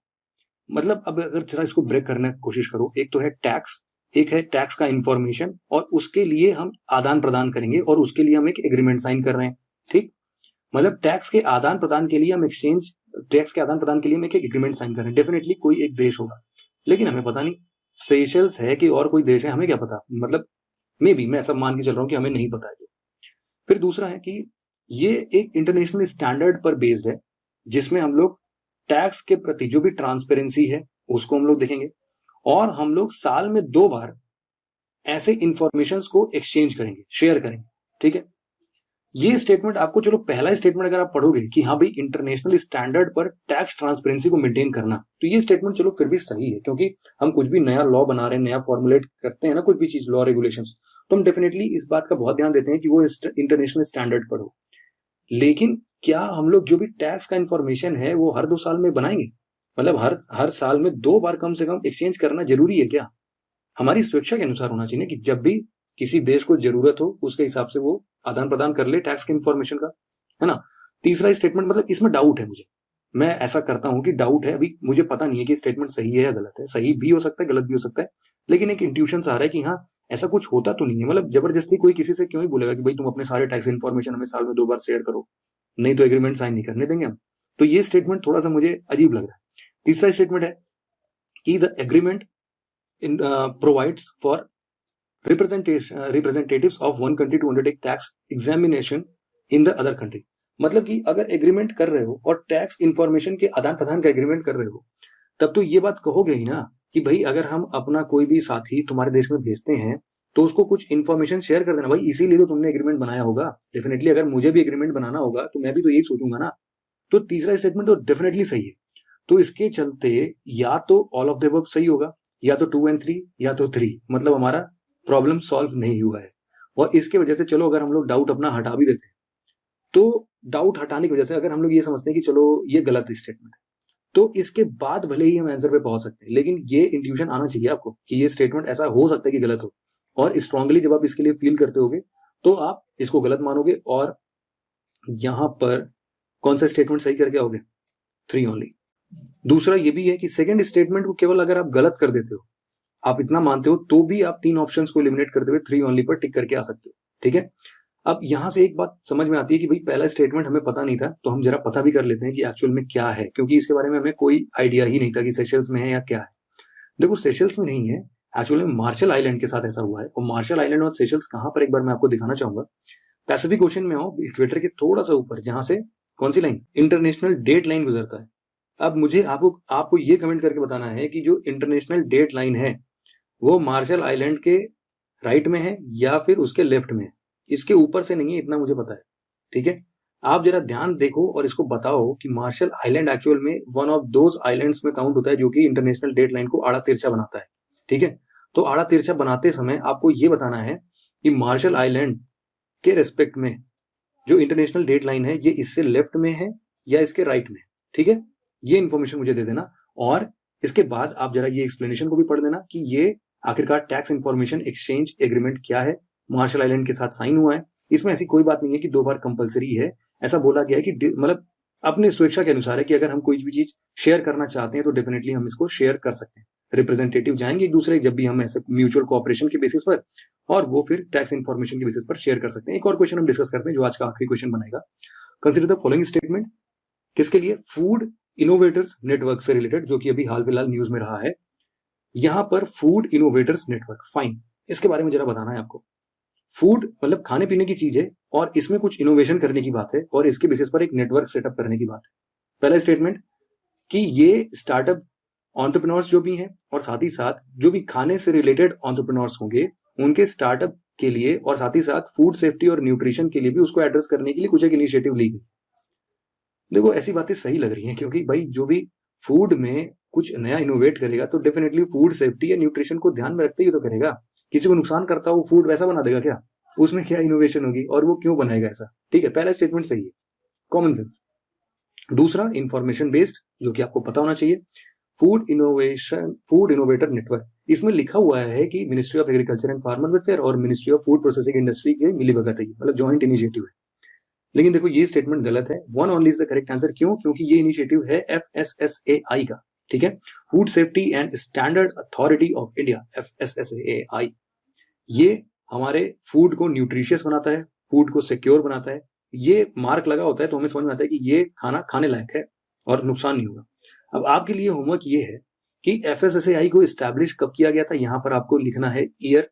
मतलब अब अगर जरा इसको ब्रेक करने की कोशिश करो, एक तो है टैक्स, एक है टैक्स का इंफॉर्मेशन, और उसके लिए हम आदान प्रदान करेंगे और उसके लिए हम एक एग्रीमेंट साइन कर रहे हैं, ठीक। मतलब टैक्स के आदान प्रदान के लिए हम टैक्स के आदान प्रदान के लिए हम एक एग्रीमेंट साइन कर रहे हैं। डेफिनेटली कोई एक देश होगा, लेकिन हमें पता नहीं सेशल्स है कि और कोई देश है, हमें क्या पता, मतलब मे बी मैं ऐसा मान के चल रहा हूं कि हमें नहीं पता है। फिर दूसरा है कि ये एक इंटरनेशनल स्टैंडर्ड पर बेस्ड है, जिसमें हम लोग टैक्स के प्रति जो भी ट्रांसपेरेंसी है उसको हम लोग देखेंगे, और हम लोग साल में 2 बार ऐसे इंफॉर्मेशन को एक्सचेंज करेंगे, शेयर करेंगे, ठीक है। ये स्टेटमेंट आपको, चलो पहला स्टेटमेंट अगर आप पढ़ोगे कि हाँ भाई इंटरनेशनल स्टैंडर्ड पर टैक्स ट्रांसपेरेंसी को मेंटेन करना, तो ये स्टेटमेंट चलो फिर भी सही है, क्योंकि हम कुछ भी नया लॉ बना रहे हैं, नया फॉर्मुलेट करते हैं ना कुछ भी चीज, लॉ रेगुलेशंस, तो हम डेफिनेटली इस बात का बहुत ध्यान देते हैं कि वो इंटरनेशनल स्टैंडर्ड पर हो। लेकिन क्या हम लोग जो भी टैक्स का इंफॉर्मेशन है वो हर 2 साल में बनाएंगे, मतलब हर साल में 2 बार कम से कम एक्सचेंज करना जरूरी है क्या। हमारी स्वेच्छा के अनुसार होना चाहिए कि जब भी किसी देश को जरूरत हो उसके हिसाब से वो आदान प्रदान कर ले टैक्स के इंफॉर्मेशन का, है ना। तीसरा स्टेटमेंट, मतलब इसमें डाउट है मुझे, मैं ऐसा करता हूं कि डाउट है, अभी मुझे पता नहीं है कि स्टेटमेंट सही है या गलत है, सही भी हो सकता है गलत भी हो सकता है, लेकिन एक इंट्यूशन आ रहा है कि हाँ ऐसा कुछ होता तो नहीं है। मतलब जबरदस्ती कोई किसी से क्यों ही बोलेगा कि भाई तुम अपने सारे टैक्स इन्फॉर्मेशन हमें साल में 2 बार शेयर करो, नहीं तो एग्रीमेंट साइन नहीं करने देंगे हम। तो ये स्टेटमेंट थोड़ा सा मुझे अजीब लग रहा है। तीसरा स्टेटमेंट है कि the agreement provides for representatives of one country to undertake tax examination in the other country। मतलब कि अगर एग्रीमेंट कर रहे हो और टैक्स इंफॉर्मेशन के आदान प्रदान का एग्रीमेंट कर रहे हो, तब तो ये बात कहोगे ही ना कि भाई अगर हम अपना कोई भी साथी तुम्हारे देश में भेजते हैं तो उसको कुछ इन्फॉर्मेशन शेयर कर देना भाई, इसीलिए तो तुमने एग्रीमेंट बनाया होगा। डेफिनेटली अगर मुझे भी एग्रीमेंट बनाना होगा तो मैं भी तो यही सोचूंगा ना। तो तीसरा स्टेटमेंट तो डेफिनेटली सही है। तो इसके चलते या तो ऑल ऑफ द अबव सही होगा, या तो 2 और 3, या तो 3, मतलब हमारा प्रॉब्लम सॉल्व नहीं हुआ है। और इसके वजह से चलो अगर हम लोग डाउट अपना हटा भी देते हैं, तो डाउट हटाने की वजह से अगर हम लोग ये समझते हैं कि चलो ये गलत स्टेटमेंट है, तो इसके बाद भले ही हम आंसर पे पहुंच सकते हैं, लेकिन ये इंट्यूशन आना चाहिए आपको कि ये स्टेटमेंट ऐसा हो सकता है कि गलत हो। और स्ट्रांगली जब आप इसके लिए फील करते होगे तो आप इसको गलत मानोगे और यहां पर कौन सा स्टेटमेंट सही करके आओगे? 3 ओनली। दूसरा ये भी है कि सेकंड स्टेटमेंट को केवल अगर आप गलत कर देते हो, आप इतना मानते हो, तो भी आप 3 ऑप्शंस को एलिमिनेट करते हुए 3 ओनली पर टिक करके आ सकते हो। ठीक है, अब यहां से एक बात समझ में आती है कि भाई पहला स्टेटमेंट हमें पता नहीं था, तो हम जरा पता भी कर लेते हैं कि एक्चुअल में क्या है, क्योंकि इसके बारे में हमें कोई आइडिया ही नहीं था कि सेशल्स में है या क्या है। देखो सेशल्स में नहीं है, एक्चुअली मार्शल आइलैंड के साथ ऐसा हुआ है। और मार्शल आइलैंड और सेशल्स कहां पर, एक बार मैं आपको दिखाना चाहूंगा। पैसिफिक ओशन में हो, इक्वेटर के थोड़ा सा ऊपर, जहां से कौन सी लाइन, इंटरनेशनल डेट लाइन गुजरता है। अब मुझे आपको ये कमेंट करके बताना है कि जो इंटरनेशनल डेट लाइन है वो मार्शल आइलैंड के राइट में है या फिर उसके लेफ्ट में है। इसके ऊपर से नहीं है, इतना मुझे पता है। ठीक है, आप जरा ध्यान देखो और इसको बताओ कि मार्शल आइलैंड एक्चुअल में वन ऑफ दोज आइलैंड्स में काउंट होता है जो कि इंटरनेशनल डेट लाइन को आड़ा तिरछा बनाता है। ठीक है, तो आड़ा तिरछा बनाते समय आपको ये बताना है कि मार्शल आइलैंड के रेस्पेक्ट में जो इंटरनेशनल डेट लाइन है ये इससे लेफ्ट में है या इसके राइट में। ठीक है, ये इंफॉर्मेशन मुझे दे देना। और इसके बाद आप जरा ये एक्सप्लेनेशन को भी पढ़ देना कि ये आखिरकार टैक्स इंफॉर्मेशन एक्सचेंज एग्रीमेंट क्या है, मार्शल आइलैंड के साथ साइन हुआ है। इसमें ऐसी कोई बात नहीं है कि 2 बार कंपलसरी है। ऐसा बोला गया है कि मतलब अपने स्वेच्छा के अनुसार है कि अगर हम कोई भी चीज शेयर करना चाहते हैं तो डेफिनेटली हम इसको शेयर कर सकते हैं। रिप्रेजेंटेटिव जाएंगे एक दूसरे जब भी हम ऐसे म्यूचुअल कोऑपरेशन के बेसिस पर, और वो फिर टैक्स इंफॉर्मेशन के बेसिस पर शेयर कर सकते हैं। एक और क्वेश्चन हम डिस्कस करते हैं जो आज का आखिरी क्वेश्चन बनाएगा। कंसिडर द फॉलोइंग स्टेटमेंट, किसके लिए? फूड इनोवेटर्स नेटवर्क से रिलेटेड, जो कि अभी हाल फिलहाल न्यूज में रहा है। यहां पर फूड इनोवेटर्स नेटवर्क, फाइन, इसके बारे में जरा बताना है आपको। फूड मतलब खाने पीने की चीज है और इसमें कुछ इनोवेशन करने की बात है और इसके बेसिस पर एक नेटवर्क सेटअप करने की बात है। पहला स्टेटमेंट कि ये स्टार्टअप एंटरप्रेन्योर्स जो भी हैं और साथ ही साथ जो भी खाने से रिलेटेड एंटरप्रेन्योर्स होंगे उनके स्टार्टअप के लिए और साथ ही साथ फूड सेफ्टी और न्यूट्रिशन के लिए भी उसको एड्रेस करने के लिए कुछ एक इनिशिएटिव ली गई। देखो ऐसी बातें सही लग रही हैं क्योंकि भाई जो भी फूड में कुछ नया इनोवेट करेगा तो डेफिनेटली फूड सेफ्टी या न्यूट्रिशन को ध्यान में रखते ही तो करेगा। किसी को नुकसान करता हो फूड वैसा बना देगा क्या? उसमें क्या इनोवेशन होगी और वो क्यों बनाएगा ऐसा? ठीक है, पहला स्टेटमेंट सही है, कॉमन सेंस। दूसरा इंफॉर्मेशन बेस्ड, जो कि आपको पता होना चाहिए। फूड इनोवेटर नेटवर्क, इसमें लिखा हुआ है कि ministry of agriculture and farmer welfare और ministry of food processing industry की मिलीभगत है, मतलब ज्वाइंट इनिशिएटिव है। लेकिन देखो ये स्टेटमेंट गलत है। 1 only is the correct answer. क्यों? क्योंकि ये इनिशिएटिव है FSSAI का। ठीक है, food safety and standard authority of India, FSSAI। ये हमारे फूड को न्यूट्रिशियस बनाता है, फूड को सिक्योर बनाता है। ये मार्क लगा होता है तो हमें समझ में आता है कि ये खाना खाने लायक है और नुकसान नहीं होगा। अब आपके लिए होमवर्क ये है कि FSSAI को इस्टेब्लिश कब किया गया था, यहां पर आपको लिखना है ईयर,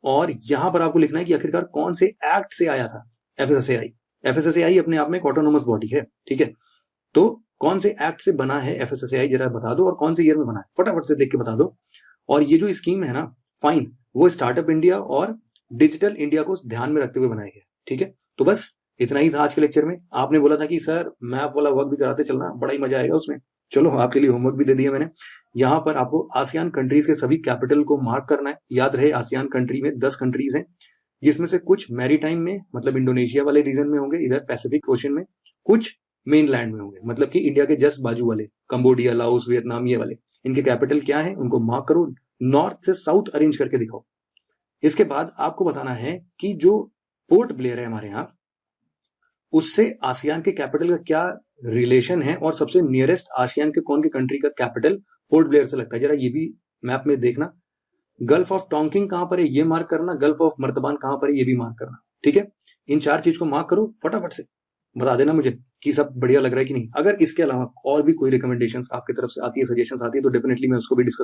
और यहां पर आपको लिखना है कि आखिरकार कौन से एक्ट से आया था FSSAI। FSSAI अपने आप में एक ऑटोनोमस बॉडी है। ठीक है, तो कौन से एक्ट से बना है FSSAI जरा बता दो, और कौन से ईयर में बना है फटाफट से देख के बता दो। और ये जो स्कीम है ना, फाइन, वो स्टार्टअप इंडिया और डिजिटल इंडिया को ध्यान में रखते हुए बनाया गया। ठीक है, तो बस इतना ही था आज के लेक्चर में। आपने बोला था कि सर मैप वाला वर्क भी कराते चलना, बड़ा ही मजा आएगा उसमें। चलो आपके लिए होमवर्क भी दे दिया मैंने। यहाँ पर आपको आसियान कंट्रीज के सभी कैपिटल को मार्क करना है। याद रहे आसियान कंट्री में 10 कंट्रीज हैं, जिसमें से कुछ मैरीटाइम में मतलब इंडोनेशिया वाले रीजन में होंगे, इधर पैसिफिक ओशन में, कुछ मेन लैंड में होंगे, मतलब कि इंडिया के जस्ट बाजू वाले, कंबोडिया, लाओस, वियतनाम, ये वाले। इनके कैपिटल क्या है उनको मार्क करो, नॉर्थ से साउथ अरेंज करके दिखाओ। इसके बाद आपको बताना है कि जो पोर्ट ब्लेयर है हमारे यहाँ, उससे आसियान के कैपिटल का क्या रिलेशन है और सबसे नियरेस्ट आसियान के कौन के कंट्री का कैपिटल पोर्ट ब्लेयर से लगता है, जरा ये भी मैप में देखना। गल्फ ऑफ टोंकिंग कहां पर है ये मार्क करना, गल्फ ऑफ मर्तबान कहां पर है ये भी मार्क करना। ठीक है, इन 4 चीज को मार्क करो, फटाफट से बता देना मुझे कि सब बढ़िया लग रहा है कि नहीं। अगर इसके अलावा और भी कोई रिकमेंडेशंस आपकी तरफ से आती है, सजेशंस आती है, तो डेफिनेटली मैं उसको भी डिस्कस